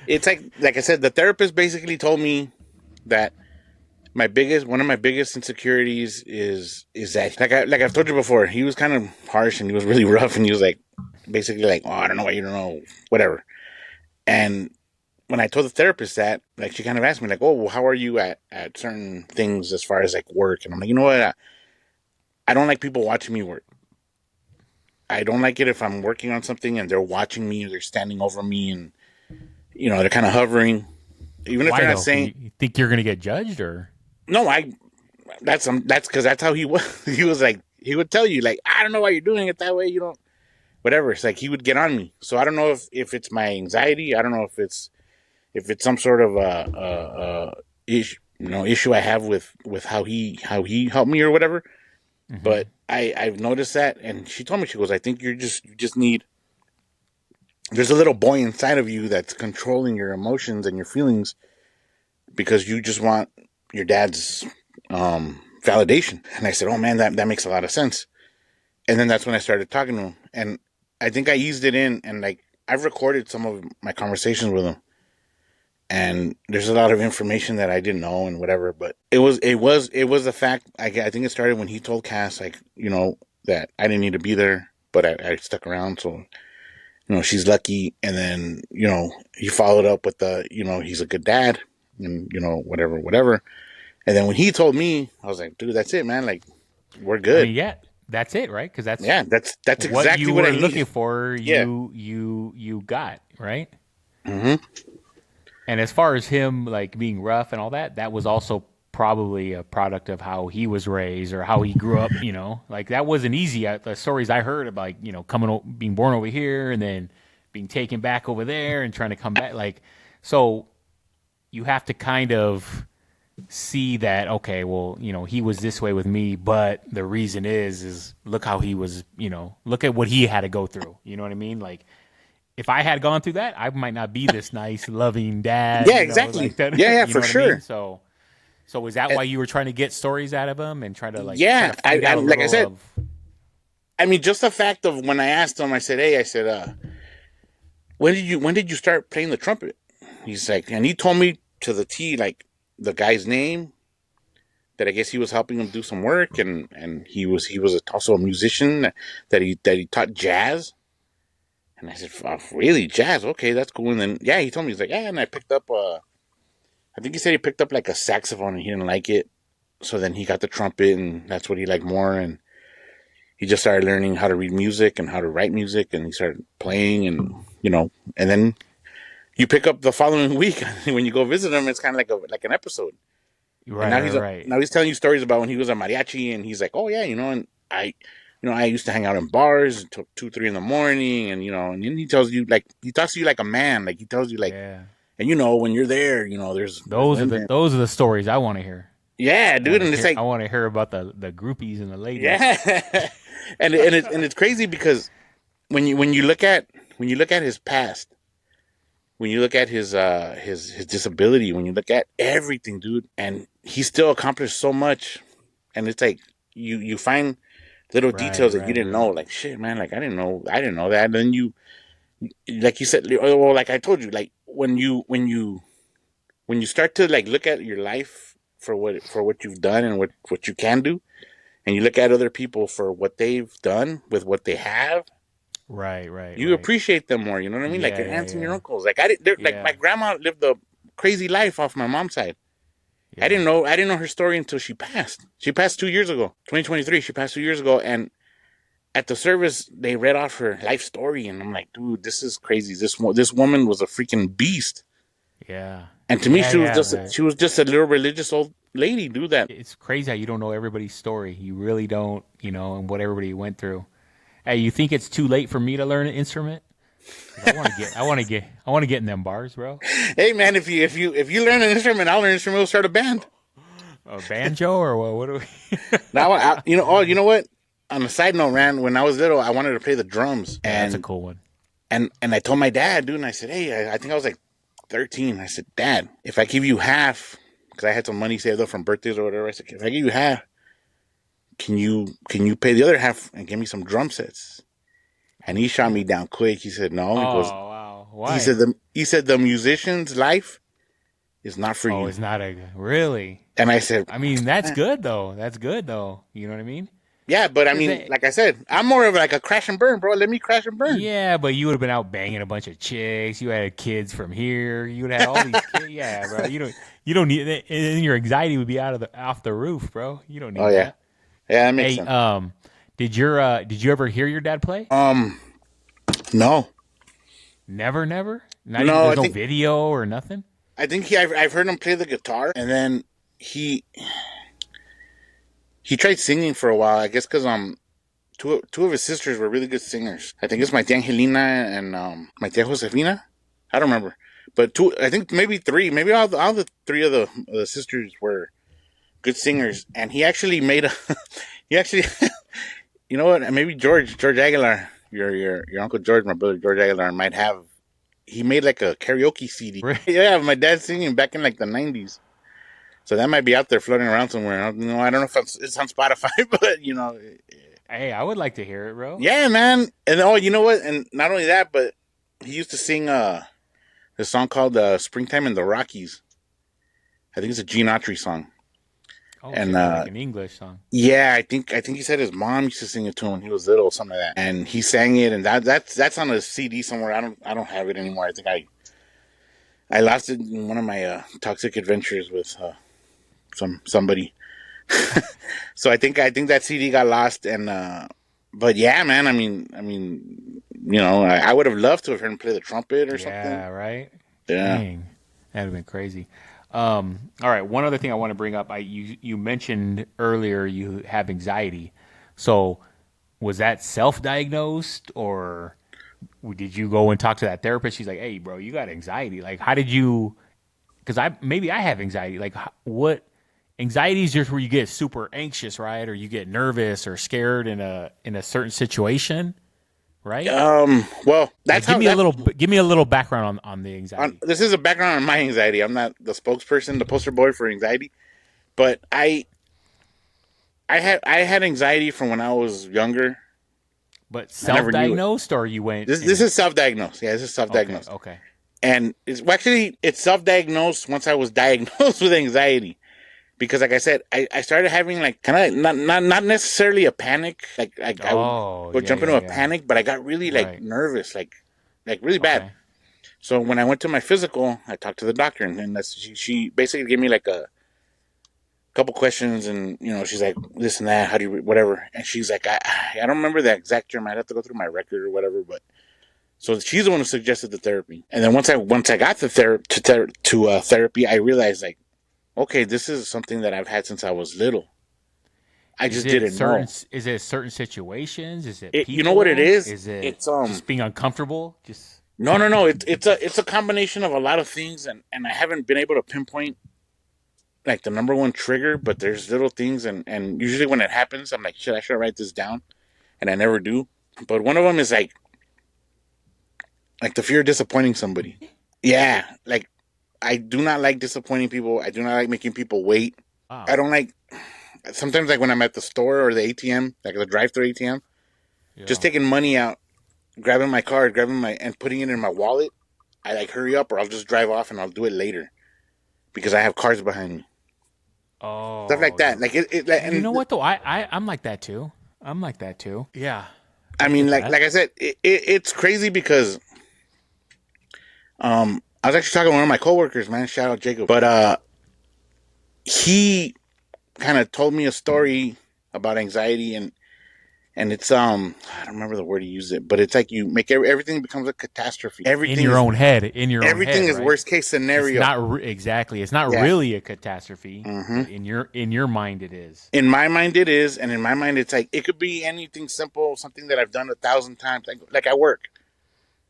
it's like I said, the therapist basically told me that one of my biggest insecurities is that, like I've told you before, he was kind of harsh and he was really rough, and he was like basically like, oh, I don't know why you don't know, whatever. And when I told the therapist that, like, she kind of asked me like, oh, well, how are you at certain things as far as like work? And I'm like, you know what? I don't like people watching me work. I don't like it if I'm working on something and they're watching me, or they're standing over me, and they're kind of hovering, even if Why they're not though? saying. You think you're going to get judged, or? No, that's because that's how he was. He was like, he would tell you like, I don't know why you're doing it that way. You don't, whatever. It's like he would get on me. So I don't know if it's my anxiety. I don't know if it's some sort of issue I have with how he helped me or whatever. Mm-hmm. But I've noticed that, and she told me, she goes, I think you just need. There's a little boy inside of you that's controlling your emotions and your feelings because you just want your dad's validation. And I said, oh man, that makes a lot of sense. And then that's when I started talking to him, and I think I eased it in, and like I've recorded some of my conversations with him. And there's a lot of information that I didn't know and whatever, but it was a fact. I think it started when he told Cass, like, that I didn't need to be there, but I stuck around. So, she's lucky. And then, he followed up with he's a good dad, and, whatever. And then when he told me, I was like, dude, that's it, man. Like, we're good. I mean, yeah, that's it, right? Because that's exactly what you what were I needed. looking for. You got, right? Mm-hmm. And as far as him like being rough and all that, that was also probably a product of how he was raised or how he grew up. Like that wasn't easy. The stories I heard about, being born over here and then being taken back over there and trying to come back. Like, so you have to kind of see that, okay, well, he was this way with me, but the reason is look how he was, look at what he had to go through. You know what I mean? Like, if I had gone through that, I might not be this nice, loving dad. Yeah, exactly. Like that. Yeah, for sure. So, So was that And, why you were trying to get stories out of him and try yeah, to find I out a like I little said, of? I mean, just the fact of when I asked him, I said, "Hey, I said, when did you start playing the trumpet?" He's like, and he told me to the T, like the guy's name, that I guess he was helping him do some work, and he was also a musician that he taught jazz. And I said, oh, really, jazz? Okay, that's cool. And then yeah, he told me, he's like, yeah, and I picked up I think he said he picked up like a saxophone and he didn't like it, so then he got the trumpet and that's what he liked more. And he just started learning how to read music and how to write music, and he started playing, and then you pick up the following week when you go visit him. It's kind of like an episode. And Right, now right, he's right. now he's telling you stories about when he was a mariachi, and he's like, oh yeah, and I used to hang out in bars until 2, 3 in the morning, and then he tells you, like, he talks to you like a man, like he tells you, like, Yeah. and when you're there, there's Those are the women. those are the stories I want to hear. Yeah, dude, and it's I like, want to hear about the groupies and the ladies. yeah, and it's crazy because when you look at his past, when you look at his disability, when you look at everything, dude, and he still accomplished so much, and it's like you find little Right, details that you right, didn't know, right. like, shit, man, like I didn't know that. And then like you said, well, like I told you, like when you start to like look at your life for what you've done and what you can do, and you look at other people for what they've done with what they have, Right, right, you right. appreciate them more. You know what I mean? Like Yeah, your yeah, aunts and your yeah. uncles. Like I did, like my Yeah. grandma lived a crazy life off my mom's side. I Yeah. didn't know. I didn't know her story until she passed. She passed 2 years ago, 2023. She passed 2 years ago, and at the service they read off her life story, and I'm like, dude, this is crazy. This woman was a freaking beast. Yeah. And to me, Yeah, she was yeah. just she was just a little religious old lady, dude. That It's crazy how you don't know everybody's story. You really don't, and what everybody went through. Hey, you think it's too late for me to learn an instrument? Because I want to get in them bars, bro. hey man, if you learn an instrument, I'll learn an instrument. We'll start a band. A banjo or what? What do we? Now, you know what? On a side note, man, when I was little, I wanted to play the drums, Yeah, that's a and cool one. and I told my dad, dude, and I said, hey, I think I was like 13. I said, Dad, if I give you half, because I had some money saved up from birthdays or whatever, I said, if I give you half, can you pay the other half and give me some drum sets? And he shot me down quick. He said, no. He goes, Oh wow, he said why? the musician's life is not for Oh, you. it's not a really. And I said, I mean, that's good though. That's good though. You know what I mean? yeah, but I Cause mean, like I said, I'm more of like a crash and burn, bro. Let me crash and burn. yeah, but you would have been out banging a bunch of chicks. You had kids from here. You would have had all these kids. Yeah, bro. You don't need it. And your anxiety would be off the roof, bro. You don't Oh need yeah, that. yeah, that makes Hey, sense. did you ever hear your dad play? No, Never, never. Not even. no. There's I no think video or nothing. I think I've heard him play the guitar, and then he he tried singing for a while. I guess because two of his sisters were really good singers. I think it's my tia Angelina and my tia Josefina. I don't remember, but two. I think maybe three. Maybe all the three of the sisters were good singers. And he actually made a. He actually, you know what? Maybe George Aguilar, your uncle George, my brother George Aguilar, might have. He made like a karaoke CD. Really? Yeah, my dad singing back in like the '90s. So that might be out there floating around somewhere. I don't know if it's on Spotify, but Hey, I would like to hear it, bro. yeah, man. And oh, you know what? And not only that, but he used to sing a song called "Springtime in the Rockies." I think it's a Gene Autry song. Oh And shit, like an English song. yeah, I think he said his mom used to sing it to him when he was little, something like that. And he sang it, and that's on a CD somewhere. I don't have it anymore. I think I lost it in one of my toxic adventures with somebody. So I think that CD got lost, and but yeah, man. I would have loved to have heard him play the trumpet or something. Yeah, right. Yeah. Dang, that'd have been crazy. All right, one other thing I want to bring up. You mentioned earlier you have anxiety. So was that self-diagnosed or did you go and talk to that therapist? She's like, "Hey, bro, you got anxiety." Like, how did you? Because I have anxiety. Like, what? Anxiety is just where you get super anxious, right? Or you get nervous or scared in a certain situation, right? Well, Like, give me a little background on the anxiety. this is a background on my anxiety. I'm not the spokesperson, the poster boy for anxiety. But I had anxiety from when I was younger. But I never knew it. self-diagnosed, or you went This and is self-diagnosed. Yeah, this is okay, self-diagnosed. okay, And it's self-diagnosed once I was diagnosed with anxiety. Because like I said, I started having like kind of not necessarily a panic. Like I would oh go yeah, jump yeah, into a yeah, panic, but I got really like right, nervous, like really bad. okay, So when I went to my physical, I talked to the doctor, and then she basically gave me like a couple questions, and she's like this and that, how do you whatever, and she's like I don't remember the exact term. I'd have to go through my record or whatever, but so she's the one who suggested the therapy, and then once I got the therapy, I realized like okay, this is something that I've had since I was little. I just didn't know. is it certain situations? Is it You know what it people? is? Is it It's just being uncomfortable? Just no. It's a combination of a lot of things, and I haven't been able to pinpoint like the number one trigger. But there's little things, and usually when it happens, I'm like, shit, I should write this down, and I never do. But one of them is like the fear of disappointing somebody. Yeah, like I do not like disappointing people. I do not like making people wait. I wow, don't like sometimes like when I'm at the store or the ATM, like the drive-through ATM, just yeah. taking money out, grabbing my card, grabbing my and putting it in my wallet. I like hurry up or I'll just drive off and I'll do it later because I have cars behind me. Stuff like Oh, that. Like you know and what though? I'm like that too. I'm like that too. Yeah, I I mean get like that. I said, it's crazy because I was actually talking to one of my coworkers, man. Shout out Jacob, but he kind of told me a story about anxiety and it's I don't remember the word he used it, but it's like you make everything becomes a catastrophe. In your own Everything head, is right? worst case It's scenario. not exactly. It's not Yeah. really a catastrophe, hmm but in your mind, it is. In my mind, it is, and in my mind, it's like it could be anything simple, something that I've done 1,000 times. Like I work,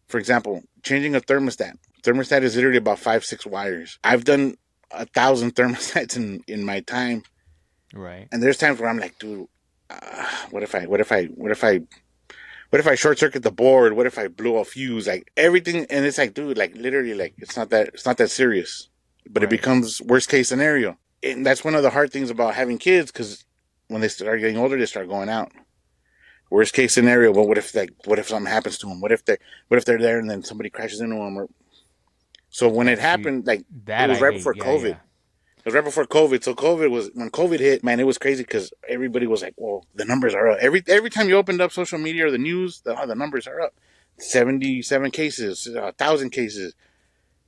for example, changing a thermostat. Thermostat is literally about 5, 6 wires. I've done 1,000 thermostats in my time, Right. and there's times where I'm like, dude, what if I short circuit the board? What if I blew a fuse? Like everything, and it's like, dude, like literally, like it's not that serious, but it Right. becomes worst case scenario, and that's one of the hard things about having kids because when they start getting older, they start going out. Worst case scenario, but what if something happens to them? What if they're there and then somebody crashes into them? So when it See, happened, like it that was I right hate. before Yeah, COVID. yeah. It was right before COVID. So when COVID hit, man, it was crazy because everybody was like, "Well, the numbers are up." Every time you opened up social media or the news, the numbers are up. 77 cases, 1,000 cases,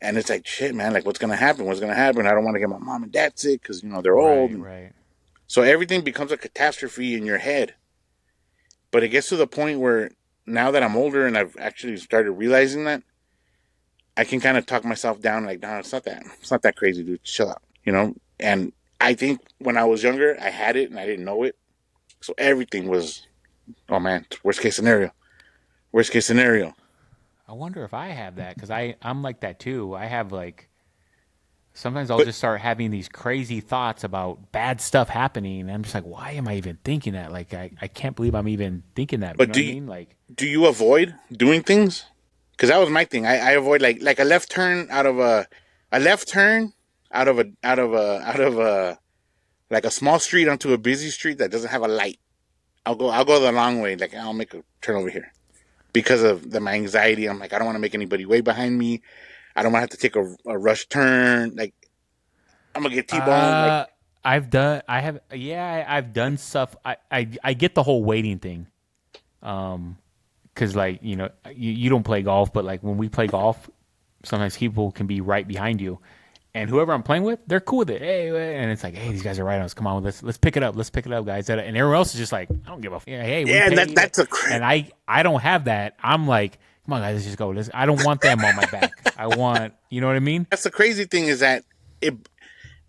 and it's like, shit, man. Like, what's gonna happen? What's gonna happen? I don't want to get my mom and dad sick because they're old, Right. and Right. so everything becomes a catastrophe in your head. But it gets to the point where now that I'm older and I've actually started realizing that, I can kind of talk myself down. Like, no, it's not that crazy, dude. Chill out. And I think when I was younger, I had it and I didn't know it. So everything was, oh man, worst case scenario. Worst case scenario. I wonder if I have that because I'm like that too. I have like sometimes I'll But just start having these crazy thoughts about bad stuff happening, and I'm just like, why am I even thinking that? Like, I can't believe I'm even thinking that. You but know what I mean? Like, do you avoid doing things? Because that was my thing. I avoid like a left turn a left turn out of a like a small street onto a busy street that doesn't have a light. I'll go the long way. Like I'll make a turn over here because of my anxiety. I'm like I don't want to make anybody way behind me. I don't want to have to take a rush turn. Like I'm gonna get T-boned. Like I've done stuff. I get the whole waiting thing. Because like you don't play golf, but like when we play golf, sometimes people can be right behind you, and whoever I'm playing with, they're cool with it. Hey, and it's like, hey, these guys are right on us. Come on, let's pick it up. Let's pick it up, guys. And everyone else is just like, I don't give a. Yeah, hey, we yeah, and that paid, that's a and I don't have that. I'm like, come on, guys, let's just go. I don't want them on my back. I want, you know what I mean? that's the crazy thing is that it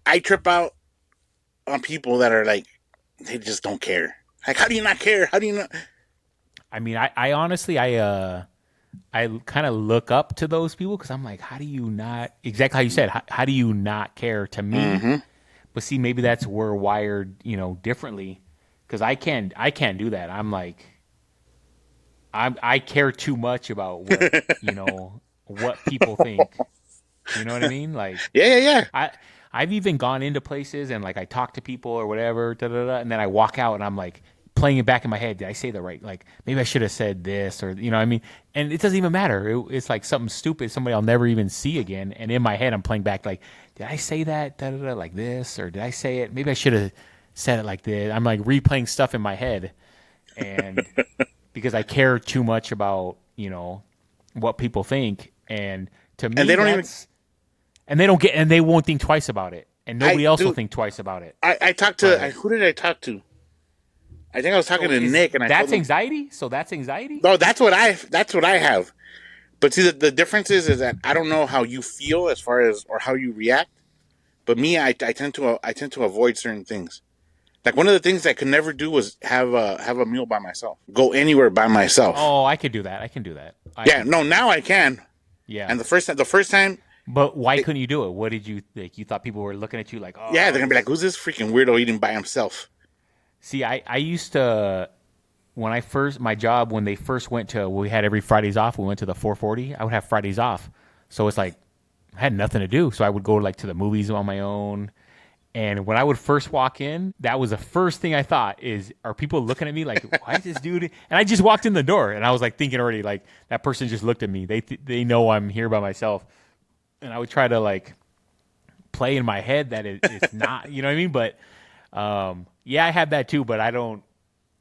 I trip out on people that are like they just don't care. Like how do you not care? How do you not? I mean, I honestly, I kind of look up to those people because I'm like, how do you not exactly how you said? How do you not care to me? Mm-hmm. But see, maybe that's we're wired, differently. Because I can't do that. I'm like, I care too much about what people think. You know what I mean? Like, Yeah, yeah, yeah. I I've even gone into places and like I talk to people or whatever, da, da, da, and then I walk out and I'm like playing it back in my head. Did I say the right? Like maybe I should have said this or you know what I mean? And it doesn't even matter. It's like something stupid, somebody I'll never even see again. And in my head, I'm playing back like, did I say that da, da, da, like this or did I say it? Maybe I should have said it like this. I'm like replaying stuff in my head, and because I care too much about what people think, and to And they me don't even. that's and they don't get and they won't think twice about it, and I nobody else will dude, think twice about it. I talked to But who did I talk to? I think I was talking so to is Nick, and I told that's him, anxiety? So that's anxiety? no, that's what I have. But see, the difference is that I don't know how you feel as far as or how you react. But me, I tend to avoid certain things. Like one of the things I could never do was have a meal by myself, go anywhere by myself. Oh, I could do that. I can do that. I Yeah, can do no, that. now I can. Yeah. And the first time, But why it, couldn't you do it? What did you think? You thought people were looking at you like, yeah, oh, they're gonna be like, "Who's this freaking weirdo eating by himself?" see, I used to when I first my job when they first went to we had every Fridays off. We went to the 440. I would have Fridays off, so it's like I had nothing to do. So I would go like to the movies on my own. And when I would first walk in, that was the first thing I thought is, are people looking at me like, why is this dude? And I just walked in the door, and I was like thinking already, like that person just looked at me. They know I'm here by myself, and I would try to like play in my head that it's not, you know what I mean? But yeah, I have that too, but I don't.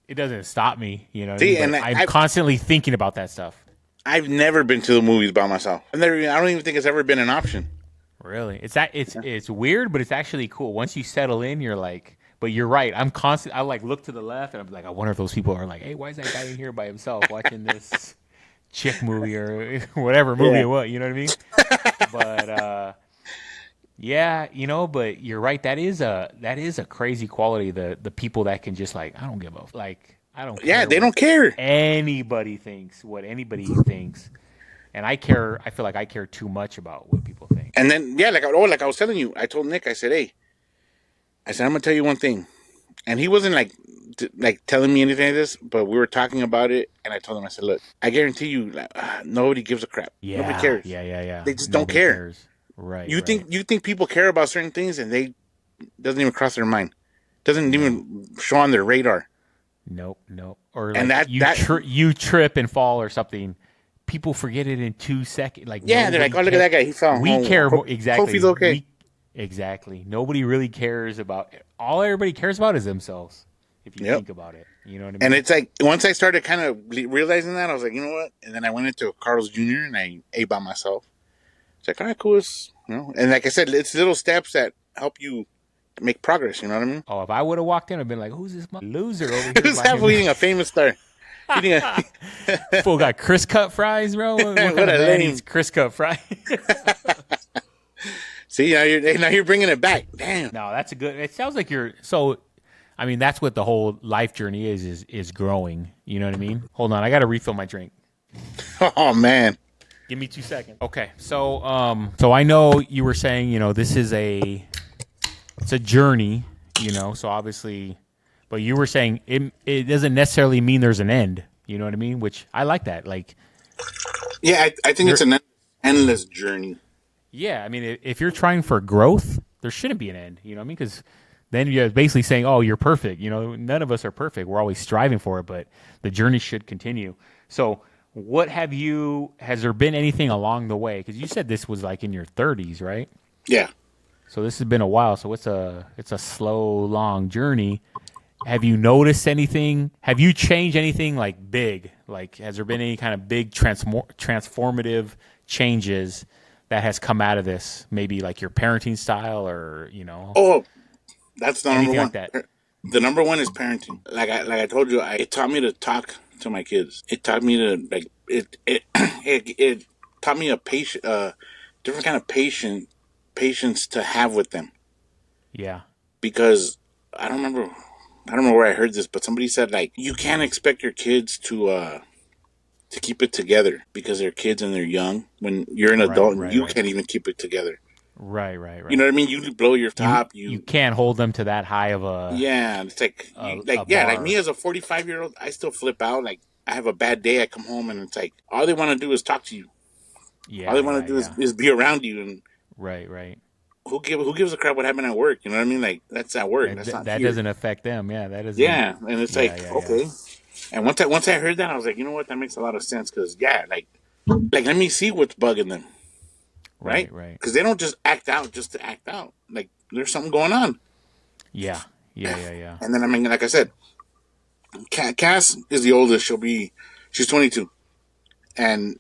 It doesn't stop me, you know what I mean? See, But and I'm constantly thinking about that stuff. I've never been to the movies by myself. I don't even think it's ever been an option. Really, it's weird, but it's actually cool. Once you settle in, you're like, but you're right. I'm constant. I like look to the left, and I'm like, I wonder if those people are like, hey, why is that guy in here by himself watching this chick movie or whatever movie Yeah. it was? You know what I mean? But yeah, but you're right. That is a crazy quality. The people that can just like, I don't give a like, I don't Yeah, care they what don't care. anybody thinks, what anybody thinks, and I care. I feel like I care too much about what people think. And then yeah, like I was telling you, I told Nick, I said, "Hey, I said I'm gonna tell you one thing," and he wasn't like like telling me anything like this, but we were talking about it, and I told him, I said, "Look, I guarantee you, like, nobody gives a crap. Nobody Yeah, cares. yeah, yeah, yeah. They just don't Nobody care. cares. Right, right. You think people care about certain things, and they doesn't even cross their mind, doesn't No, even show on their radar, nope, nope. Or and like you that you trip and fall or something. People forget it in 2 seconds. Like yeah, they're like, nobody oh look at care. that guy, he fell. We Oh, care more hope exactly. he's okay. Exactly. Nobody really cares about. All everybody cares about is themselves. If you Yep. think about it, you know what I And mean. it's like once I started kind of realizing that, I was like, you know what? And then I went into Carl's Jr. and I ate by myself. It's like, all right, cool. And like I said, it's little steps that help you make progress. You know what I mean? Oh, if I would have walked in, I'd been like, "Who's this loser over here Who's by half him?" eating a famous star? Eating a Fool got Chris cut fries, bro. What kind what of a man lame. eats Chris cut fries? See, now you're bringing it back. Damn. No, that's a good. It sounds like you're so. I mean, that's what the whole life journey is growing. You know what I mean? Hold on, I got to refill my drink. Oh man. Give me 2 seconds. Okay, so I know you were saying, this is it's a journey, So obviously, but you were saying it doesn't necessarily mean there's an end. You know what I mean? Which I like that. Like, Yeah, I think it's you're, an endless journey. yeah. I mean, if you're trying for growth, there shouldn't be an end. You know what I mean? Because then you're basically saying, "Oh, you're perfect." None of us are perfect. We're always striving for it, but the journey should continue. So, has there been anything along the way? Because you said this was like in your 30s, right? Yeah. So this has been a while. So it's a slow, long journey. Have you noticed anything? Have you changed anything like big? Like, has there been any kind of big transformative changes that has come out of this? Maybe like your parenting style, or Oh, that's the number anything one. like that. The number one is parenting. Like I told you, it taught me to talk to my kids. It taught me to like it taught me a different kind of patience to have with them. Yeah. Because I don't remember where I heard this, but somebody said like you can't expect your kids to keep it together because they're kids and they're young. When you're an Right. adult and Right. you Right. can't even keep it together. Right. Right. You know Right. what I mean? You blow your You top. you can't hold them to that high of Yeah, it's like a like me bar. as a 45-year-old, I still flip out. Like I have a bad day, I come home and it's like all they want to do is talk to you. All they Yeah. want Yeah. to do Yeah. is be around you. And Right. Right. who gives a crap what happened at work? You know what I mean? Like that's at work. That's not That here. doesn't affect them. Yeah, that doesn't. Yeah, and it's Yeah, like yeah, yeah. okay. And once I heard that, I was like, you know what? That makes a lot of sense because yeah, like let me see what's bugging them, right? Right, right. Because they don't just act out just to act out. Like there's something going on. Yeah, yeah, yeah, yeah. And then I mean, like I said, Cass is the oldest. She's 22, and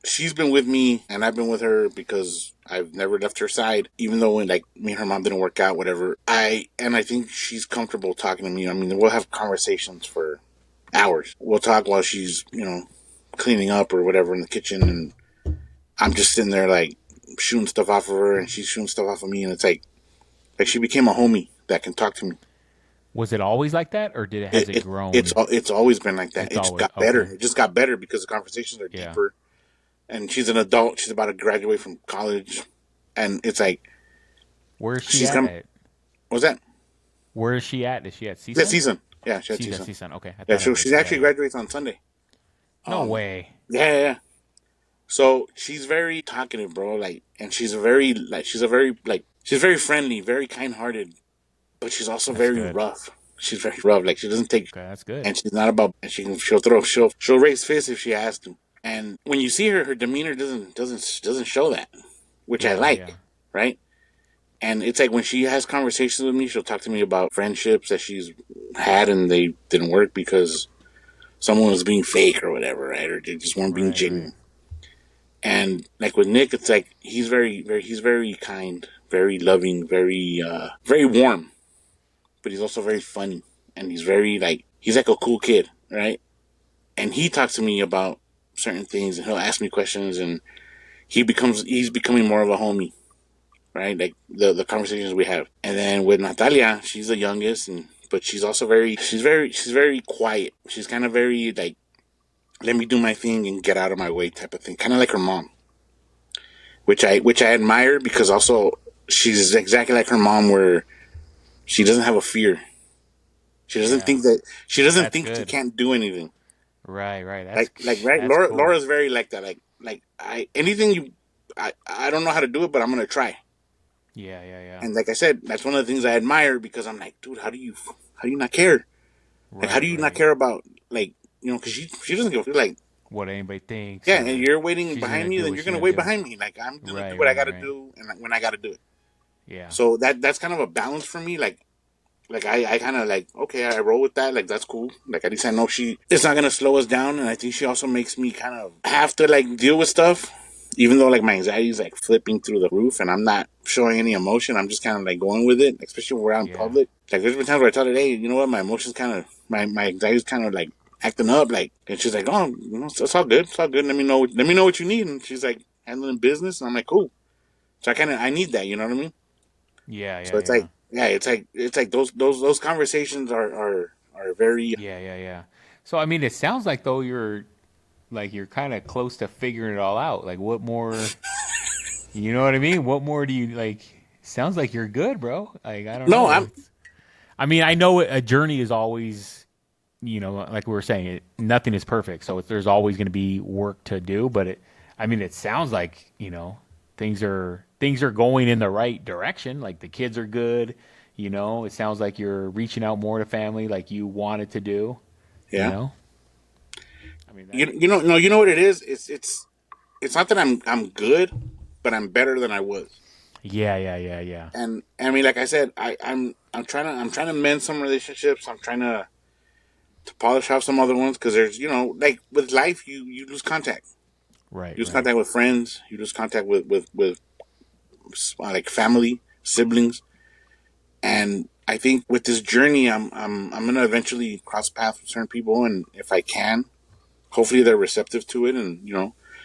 she's been with me, and I've been with her because I've never left her side, even though when like me and her mom didn't work out, whatever. I think she's comfortable talking to me. I mean, we'll have conversations for hours. We'll talk while she's cleaning up or whatever in the kitchen, and I'm just sitting there like shooting stuff off of her, and she's shooting stuff off of me, and it's like she became a homie that can talk to me. Was it always like that, or has it grown? It's always been like that. It's It just always got better. okay. It just got better because the conversations are Yeah. deeper. And she's an adult. She's about to graduate from college, and it's like Where is she she's at? come. What's that? Where is she at? Is she at That CSUN? season. Yeah, she had She's at season. CSUN. Okay, I Yeah, thought I heard. she Yeah, actually yeah. graduates on Sunday. No Um, way. yeah, yeah, yeah. So she's very talkative, bro. Like, and she's very friendly, very kind-hearted, but she's also That's very good. rough. She's very rough. Like she doesn't take, Okay, that's good. and she's not about. And she'll raise fists if she has to. And when you see her, her demeanor doesn't show that, which I Yeah, yeah. like, right? And it's like when she has conversations with me, she'll talk to me about friendships that she's had and they didn't work because someone was being fake or whatever, right? Or they just weren't being Right, right. genuine. And like with Nick, it's like he's very kind, very loving, very warm, but he's also very funny, and he's like a cool kid, right? And he talks to me about certain things, and he'll ask me questions, and he's becoming more of a homie, right? Like the conversations we have. And then with Natalia, she's the youngest, and but she's also she's very quiet. She's kind of very like let me do my thing and get out of my way type of thing, kind of like her mom, which I admire because also she's exactly like her mom, where she doesn't have a fear. Yeah, She doesn't that's think she good. can't do anything. Right, right. Like right, That's cool. Laura's very like that. Like I anything you I don't know how to do it, but I'm gonna try. Yeah, yeah, yeah. And like I said, that's one of the things I admire because I'm like, dude, how do you not care? Like, how do Right, you not right. care about like because she doesn't give like What anybody thinks, yeah, and or you're waiting she's behind gonna me, do then what you're she's gonna gonna wait do. behind me. Like I'm gonna do Right, what I right, gotta right. do and when I gotta do it. Yeah, So that's kind of a balance for me. Like I kind of like okay, I roll with that. Like that's cool. Like at least I know it's not gonna slow us down, and I think she also makes me kind of have to like deal with stuff, even though like my anxiety is like flipping through the roof, and I'm not showing any emotion. I'm just kind of like going with it, especially when we're out in yeah, public. Like there's been times where I tell her, hey, you know what, my emotions kind of my anxiety's kind of like acting up, like, and she's like, oh, it's all good, it's all good. Let me know what you need, and she's like handling business, and I'm like, cool. So I need that, you know what I mean? yeah, So yeah, it's yeah, like, yeah, it's like those conversations are very. yeah, yeah, yeah. So I mean, it sounds like though you're kind of close to figuring it all out. Like, what more? You know what I mean? What more do you like? Sounds like you're good, bro. Like, I don't No, know. I'm It's. I mean, I know a journey is always, like we were saying, nothing is perfect. So there's always going to be work to do. But I mean, it sounds like things are going in the right direction. Like the kids are good. It sounds like you're reaching out more to family, like you wanted to do. You yeah. know, I mean that. You know no you know what it is. It's not that I'm good, but I'm better than I was. Yeah, yeah, yeah, yeah. And I mean, like I said, I'm trying to mend some relationships. I'm trying to polish off some other ones because there's like with life you lose contact. Right, You lose right. contact with friends. You lose contact with like family, siblings. And I think with this journey, I'm gonna eventually cross paths with certain people, and if I can, hopefully they're receptive to it, and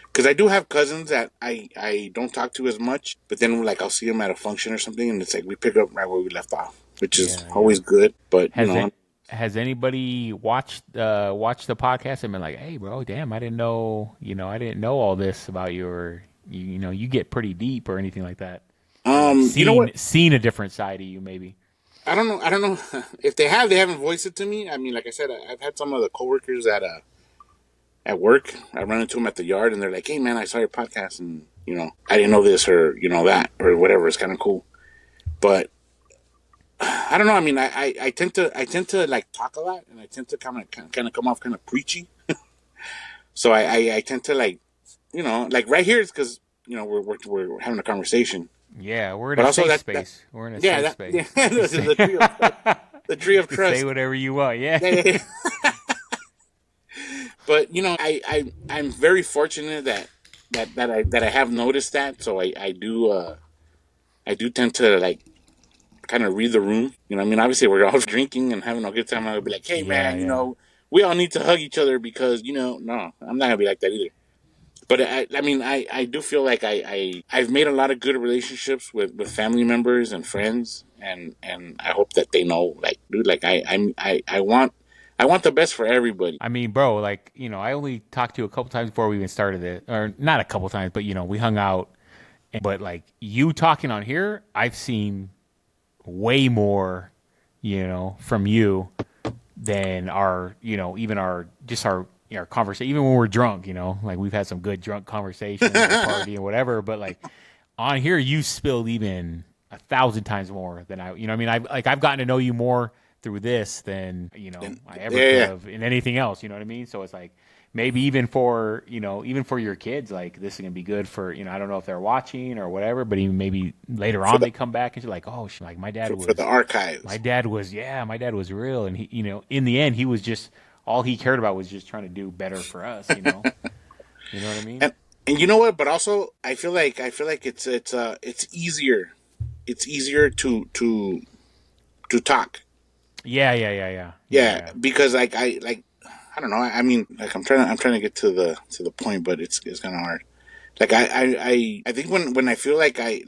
because I do have cousins that I don't talk to as much, but then like I'll see them at a function or something, and it's like we pick up right where we left off, which is Yeah, yeah. always good. But Has it? Has anybody watched the podcast and been like, "Hey, bro, damn, I didn't know, I didn't know all this about you," or you get pretty deep or anything like that, or like you know what? seen a different side of you, maybe. I don't know if they haven't voiced it to me. I mean, like I said, I've had some of the coworkers at work. I run into them at the yard, and they're like, "Hey, man, I saw your podcast, and I didn't know this or that or whatever. It's kind of cool." But I don't know. I mean, I tend to like talk a lot, and I tend to kind of come off kind of preachy. So I tend to like, like right here it's because we're having a conversation. Yeah, we're in But a also safe that space. We're in a yeah, safe that yeah, space. You can this is say the tree of the tree you of can say trust. whatever you want. Yeah. Yeah, yeah, yeah. But I'm very fortunate that I have noticed that. So I do tend to like kind of read the room. You know, what I mean, obviously we're all drinking and having a good time. I'll be like, hey Yeah, man, yeah. we all need to hug each other because no, I'm not gonna be like that either. But I mean, I do feel like I've made a lot of good relationships with family members and friends, and I hope that they know, like, dude, like I want the best for everybody. I mean, bro, like, I only talked to you a couple times before we even started it. Or not a couple times, but, we hung out. But, like, you talking on here, I've seen way more, from you than even our conversation, even when we're drunk, like we've had some good drunk conversations at a party and whatever. But, like, on here, you spilled even 1,000 times more than I. I mean, I've gotten to know you more through this than And I ever yeah, could yeah. have in anything else. You know what I mean? So it's like maybe even for your kids, like this is gonna be good for I don't know if they're watching or whatever, but even maybe later for on the they come back and you're like, oh, like for the my archives. dad was my dad was real, and he in the end he was just all he cared about was just trying to do better for us. You know what I mean? And you know what? But also, I feel like it's easier. It's easier to talk. Yeah, yeah, yeah, yeah, yeah, Yeah, yeah. because I don't know. I mean, like I'm trying to get to the point, but it's kind of hard. Like I think when I feel like I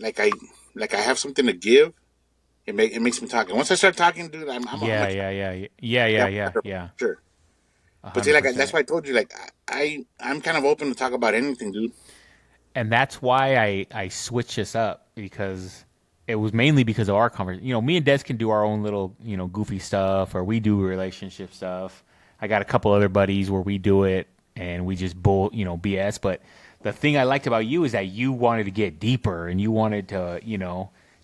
have something to give, it makes me talk. And once I start talking, dude, I'm Yeah, a yeah, yeah, yeah, yeah, yeah, yeah, yeah. sure. A But see, hundred like that's percent. why I told you, like I'm kind of open to talk about anything, dude. And that's why I switched this up because it was mainly because of our conversation. Me and Des can do our own little goofy stuff, or we do relationship stuff. I got a couple other buddies where we do it and we just BS. But the thing I liked about you is that you wanted to get deeper and you wanted to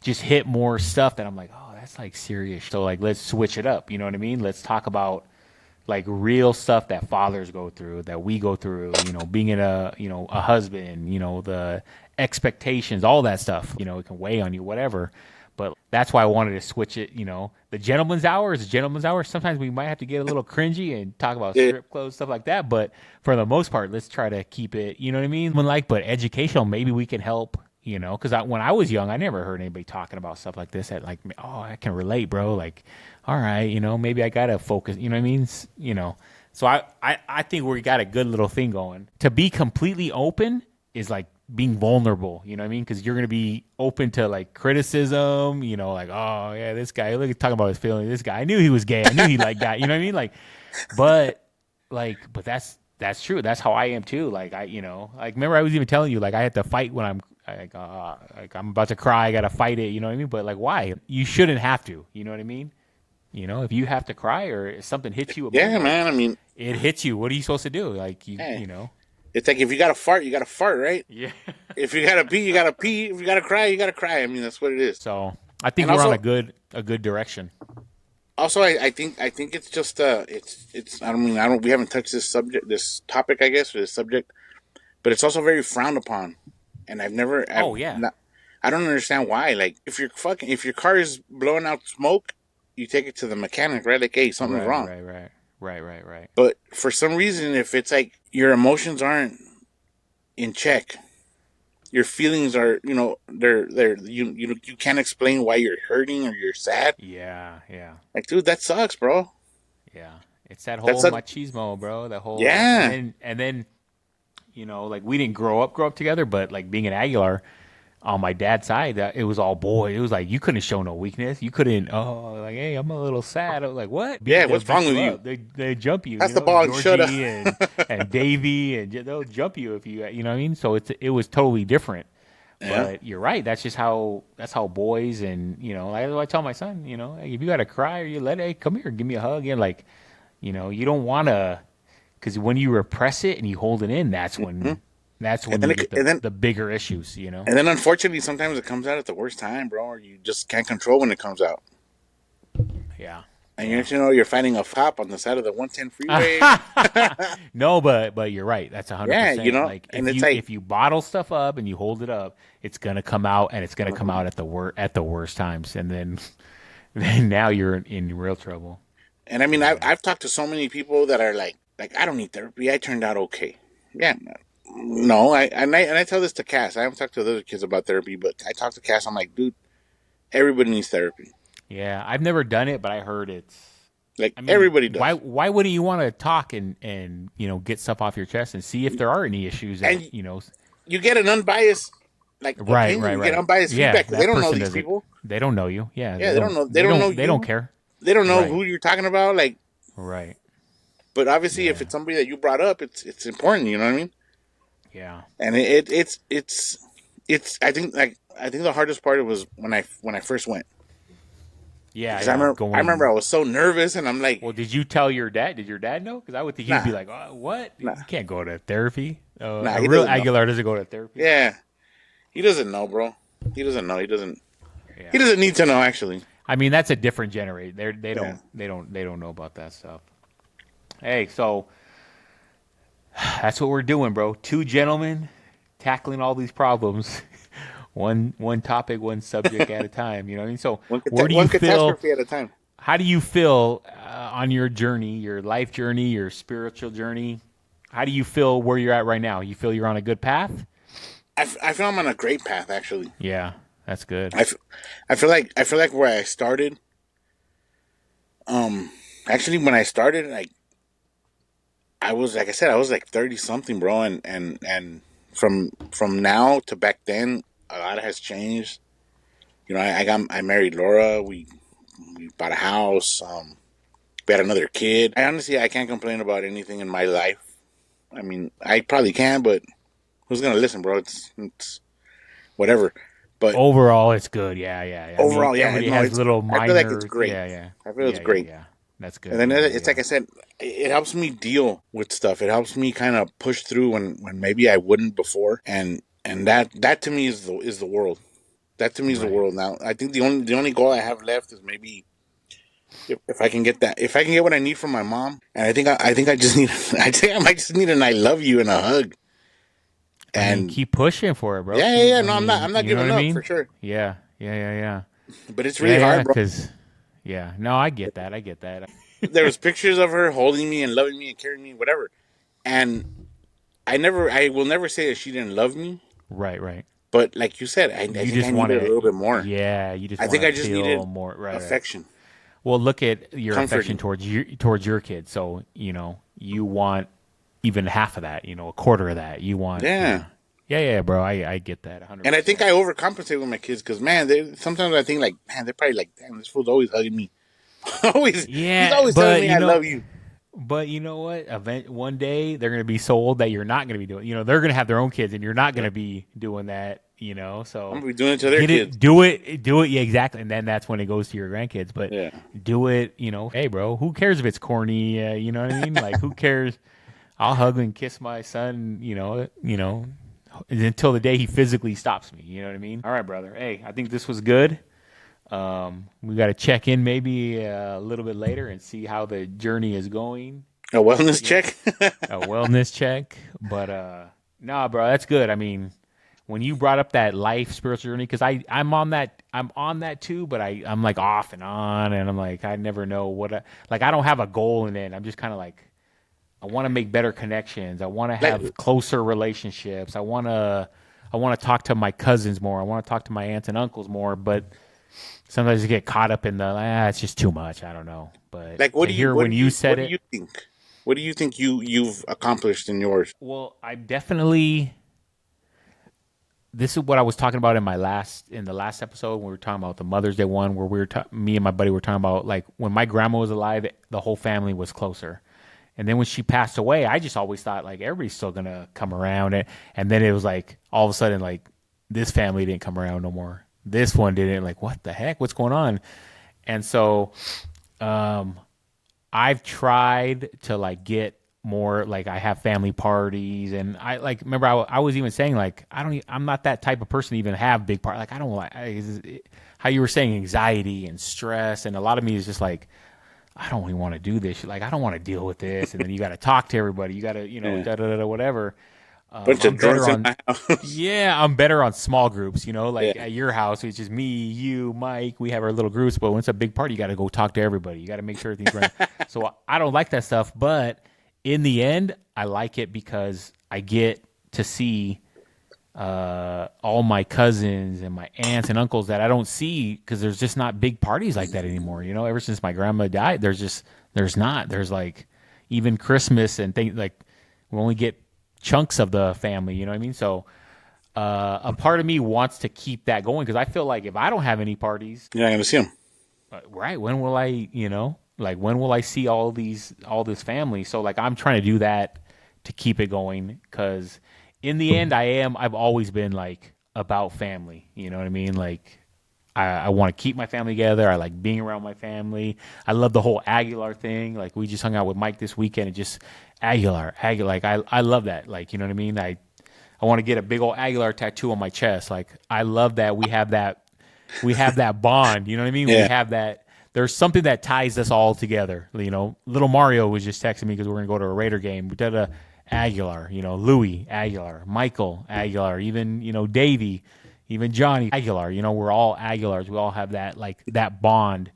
just hit more stuff that I'm like, oh, that's like serious. So like let's switch it up. You know what I mean? Let's talk about like real stuff that fathers go through, that we go through, being in a husband, the expectations, all that stuff, it can weigh on you, whatever. But that's why I wanted to switch it, the gentleman's hour is a gentleman's hour. Sometimes we might have to get a little cringy and talk about Yeah, strip clubs, stuff like that. But for the most part, let's try to keep it, you know what I mean? But educational, maybe we can help, because when I was young, I never heard anybody talking about stuff like this. That like, oh, I can relate, bro. Like, all right, maybe I gotta focus. You know what I mean? So I think we got a good little thing going. To be completely open is like being vulnerable. You know what I mean? Because you're gonna be open to like criticism. Like, oh yeah, this guy. Look at talking about his feelings. This guy. I knew he was gay. I knew he liked that. You know what I mean? But but that's true. That's how I am too. Like like remember I was even telling you like I had to fight when I'm like I'm about to cry. I gotta fight it. You know what I mean? But like why? You shouldn't have to. You know what I mean? If you have to cry or if something hits you yeah, emotionally, man. I mean, it hits you. What are you supposed to do? Like hey, you know. it's like if you got to fart, you got to fart, right? Yeah. If you got to pee, you got to pee. If you got to cry, you got to cry. I mean, that's what it is. So I think And we're on also, a good direction. I think it's just it's I don't mean I don't we haven't touched this topic, I guess, or this subject, but it's also very frowned upon. And Oh yeah. I don't understand why. Like if your car is blowing out smoke, you take it to the mechanic, right? Like, hey, something's Right. wrong. Right. Right. Right. Right. Right. But for some reason, if it's like your emotions aren't in check, your feelings are, they're you can't explain why you're hurting or you're sad. Yeah. Yeah. Like, dude, that sucks, bro. Yeah. It's that That's whole a machismo, bro. The whole Yeah, and then like we didn't grow up together, but like being an Aguilar on my dad's side, that it was all boy. It was like you couldn't show no weakness. You couldn't. Oh, like hey, I'm a little sad. I was like, what? yeah. They'll What's beat wrong with you you? up. They jump you. Pass the ball and shut up. Georgie and Davy they'll jump you if you know what I mean. So it was totally different. Yeah, But you're right. That's how boys and like I tell my son, hey, if you gotta cry or you hey, come here, give me a hug, and like, you don't want to, because when you repress it and you hold it in, that's when hmm That's and when then you it, get and then the bigger issues, you know? and then unfortunately sometimes it comes out at the worst time, bro, or you just can't control when it comes out. Yeah. And Yeah. you're fighting a cop on the side of the 110 freeway. No, but you're right. That's Yeah, 100%. Like and it's like, if you bottle stuff up and you hold it up, it's gonna come out, and it's gonna come out at the worst times, and then then now you're in real trouble. and I mean, Yeah. I've talked to so many people that are like I don't need therapy. I turned out okay. Yeah, no, I tell this to Cass. I haven't talked to the other kids about therapy, but I talk to Cass. I'm like, dude, everybody needs therapy. Yeah, I've never done it, but I heard it's. Like I mean, everybody does. why wouldn't you want to talk and get stuff off your chest and see if there are any issues that And you get an unbiased like Right, opinion. right, You get right. unbiased Yeah, feedback because they that don't know person these doesn't. people. They don't know you. Yeah, Yeah, they don't know. They don't know They don't you. care. They don't know Right, who you're talking about. Like, right. but obviously, if Yeah, it's somebody that you brought up, it's important. You know what I mean? yeah, And it's. I think the hardest part was when I first went yeah, because yeah. I remember Going. I was so nervous and I'm like, Well, did you tell your dad? Did your dad know? Because I would think he'd be nah, like, oh, "What? You nah, can't go to therapy." nah. A He real doesn't know. Aguilar doesn't go to therapy. Yeah, he doesn't know, bro. He doesn't know. He doesn't. He Yeah. doesn't need to know actually. I mean, that's a different generation. Yeah. They don't know about that stuff. Hey, so that's what we're doing, bro. Two gentlemen tackling all these problems, one topic, one subject at a time. You know what I mean? So, where do you One feel? catastrophe at a time. How do you feel on your journey, your life journey, your spiritual journey? How do you feel where you're at right now? You feel you're on a good path? I feel I'm on a great path actually. Yeah, that's good. I feel like where I started. Actually, when I started, like I was like I said, I was like 30 something, bro, and from now to back then, a lot has changed. You know, I married Laura. We bought a house. We had another kid. I can't complain about anything in my life. I mean, I probably can, but who's gonna listen, bro? It's whatever. But Overall, it's good. Yeah, yeah, yeah. I mean, overall, yeah, everybody no, has it's. little I feel like it's minor. great. Yeah, yeah, I feel it's yeah, yeah, great. yeah. That's And good. then Yeah, it's like yeah. I said, it helps me deal with stuff. It helps me kind of push through when maybe I wouldn't before, and that to me is the world. That to me is the Right. world now. I think the only goal I have left is maybe if I can get that, if I can get what I need from my mom, and I think I just need, I think I might just need an I love you and a hug. I mean, And keep pushing for it, bro. yeah, yeah, Keep. yeah. I No, mean, I'm not you know what giving I up for mean? sure. Yeah, yeah, yeah, yeah, But it's yeah, really yeah. hard, bro. Because, yeah, no, I get that. I get that. There was pictures of her holding me and loving me and carrying me, whatever. And I will never say that she didn't love me. Right, right. But like you said, I You think I just want needed a to, little bit more. yeah, you just I think want I to just feel needed more. Right, right. affection, Well, look at your affection comforting. towards your kids. So you want even half of that. A quarter of that. You want, Yeah. yeah, yeah, yeah, bro. I get that And I think 100%. I overcompensate with my kids because, man, sometimes I think, like, man, they're probably like, damn, this fool's always hugging me. He's Yeah, always telling me I love you. but you know what? One day they're gonna be sold that you're not gonna be doing. They're gonna have their own kids, and you're not gonna be doing that. I'm So gonna be doing it to their get kids. it, do it, do it. Yeah, exactly. And then that's when it goes to your grandkids. But Yeah. do it. Hey, bro, who cares if it's corny? You know what I mean? Like, who cares? I'll hug and kiss my son. Until the day he physically stops me. You know what I mean? All right, brother. Hey, I think this was good. We got to check in maybe a little bit later and see how the journey is going. A wellness check. A wellness check, but nah, bro, that's good. I mean, when you brought up that life spiritual journey, because I'm on that too, but I'm like off and on, and I'm like I never know I don't have a goal in it. I'm just kind of like I want to make better connections. I want to Like, have closer relationships. I want to talk to my cousins more. I want to talk to my aunts and uncles more, but sometimes you get caught up in it's just too much. I don't know. But to hear when you what said do it, you think? What do you think you've accomplished in yours? well, I definitely. This is what I was talking about in the last episode when we were talking about the Mother's Day one, where me and my buddy were talking about like when my grandma was alive, the whole family was closer. And then when she passed away, I just always thought like everybody's still gonna come around, and then it was like all of a sudden like this family didn't come around no more. This one didn't. Like, what the heck? What's going on? And so, I've tried to like get more like I have family parties, and I like remember I was even saying like I'm not that type of person to even have big parties. Like I don't like how you were saying anxiety and stress, and a lot of me is just like I don't even want to do this. Like I don't want to deal with this, and then you got to talk to everybody. You got to da da da whatever. Bunch of I'm better drunks in on my house. yeah, I'm better on small groups, like Yeah. at your house, it's just me, you, Mike. We have our little groups, but when it's a big party, you got to go talk to everybody. You got to make sure everything's running. So I don't like that stuff, but in the end, I like it because I get to see all my cousins and my aunts and uncles that I don't see because there's just not big parties like that anymore. Ever since my grandma died, there's like even Christmas and things like we only get chunks of the family, you know what I mean? So a part of me wants to keep that going because I feel like if I don't have any parties, You're not gonna see them. right, when will I, like when will I see all this family? So like I'm trying to do that to keep it going because in the end I've always been like about family, you know what I mean? Like I want to keep my family together. I like being around my family. I love the whole Aguilar thing. Like we just hung out with Mike this weekend and just Aguilar. Like I love that. Like, you know what I mean? I want to get a big old Aguilar tattoo on my chest. Like I love that we have that bond. You know what I mean? We Yeah. have that. There's something that ties us all together. Little Mario was just texting me because we're gonna go to a Raider game. We did a Aguilar. Louis Aguilar, Michael Aguilar, even Davey. Even Johnny Aguilar, we're all Aguilars. We all have that bond,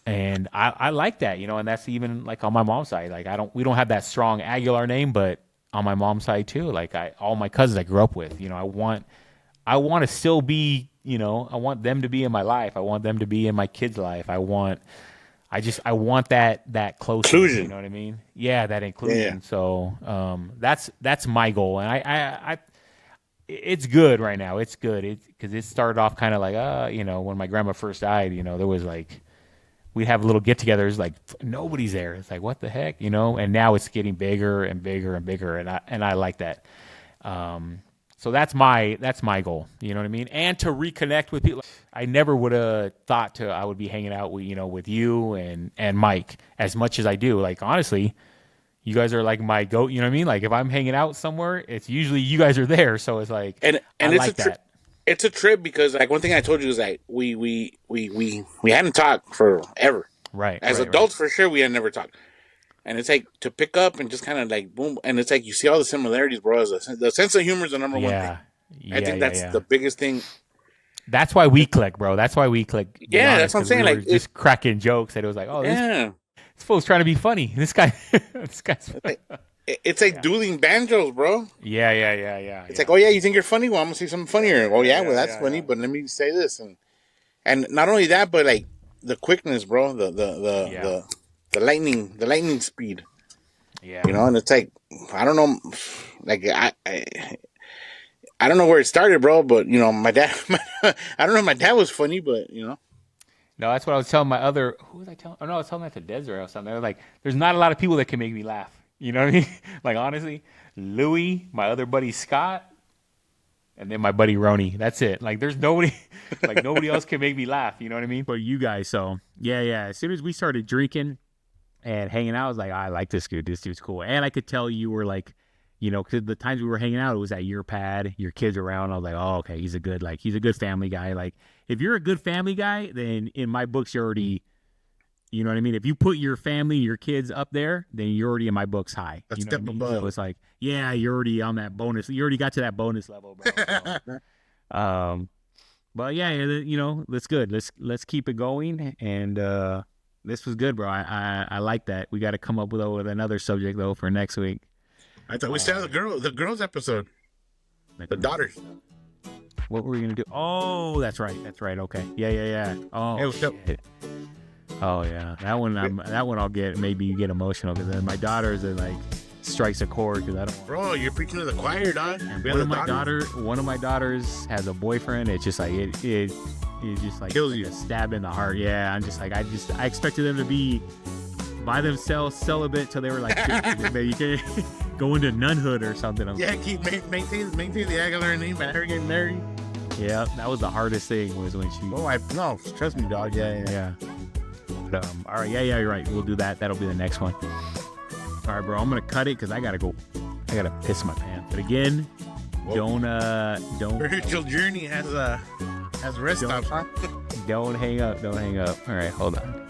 and I like that, and that's even like on my mom's side. Like we don't have that strong Aguilar name, but on my mom's side too. Like all my cousins I grew up with, I want to still be, I want them to be in my life. I want them to be in my kids' life. I want that closeness. Inclusion. You know what I mean? Yeah, that inclusion. Yeah. So that's my goal, and I it's good right now. It's good because it started off kind of like, when my grandma first died, there was like, we'd have little get-togethers, like nobody's there. It's like, what the heck, And now it's getting bigger and bigger and bigger, and I like that. So that's my goal. You know what I mean? And to reconnect with people. I never would have thought I would be hanging out with with you and Mike as much as I do. Like honestly. You guys are like my goat, you know what I mean? Like if I'm hanging out somewhere, it's usually you guys are there. So it's like, And I it's like that. It's a trip because like one thing I told you is like we hadn't talked forever. Right. As right, adults, for sure, we had never talked. And it's like to pick up and just kind of like boom, and it's like you see all the similarities, bro. The sense of humor is the number one thing. Yeah. I think that's the biggest thing. That's why we click, bro. That's why we click. Yeah, that's what I'm saying. We were Like just cracking jokes, and it was like, oh, yeah, this fool's trying to be funny. This guy's. it's like dueling banjos, bro. Yeah. It's like, oh yeah, you think you're funny? Well, I'm gonna say something funnier. Oh yeah, well that's funny, yeah. but let me say this, and not only that, but like the quickness, bro. The lightning speed. Yeah. And it's like I don't know, like I don't know where it started, bro. But my dad, I don't know if my dad was funny, but No, that's what I was telling my other. Who was I telling? Oh no, I was telling that to Desiree or something. They were like, "There's not a lot of people that can make me laugh." You know what I mean? Like honestly, Louis, my other buddy Scott, and then my buddy Roni. That's it. Like there's nobody, like nobody else can make me laugh. You know what I mean? But you guys, so yeah. As soon as we started drinking and hanging out, I was like, I like this dude. This dude's cool. And I could tell you were like, because the times we were hanging out, it was at your pad, your kids around. I was like, oh, okay, he's a good family guy. Like, if you're a good family guy, then in my books, you're already, you know what I mean? If you put your family, your kids up there, then you're already in my books high. a You know step what I mean? above. So it's like, yeah, you're already on that bonus. You already got to that bonus level, bro. So, but yeah, that's good. Let's keep it going. And this was good, bro. I like that. We got to come up with another subject though for next week. I thought we still have the girls episode, the daughters. What were we gonna do? Oh, that's right. Okay. Yeah. Oh, Hey, what's up? shit. Oh yeah, that one. I'll maybe get emotional because then my daughters are like strikes a chord because I don't. Bro, you're preaching to the choir, dog. One of my daughters has a boyfriend. It's just like it just like kills you. A stab in the heart. Yeah, I'm just like I expected them to be by themselves celibate till they were like 50. Maybe you can go into nunhood or something. Keep maintain the Aguilar name by her getting married. Yeah, that was the hardest thing was when she. No, trust me, dog. Yeah. But, all right, yeah, you're right. We'll do that. That'll be the next one. All right, bro. I'm gonna cut it because I gotta go. I gotta piss my pants. But again, don't. Spiritual journey has rest stops, huh? Don't hang up. Don't hang up. All right, hold on.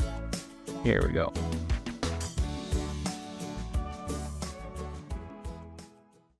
Here we go.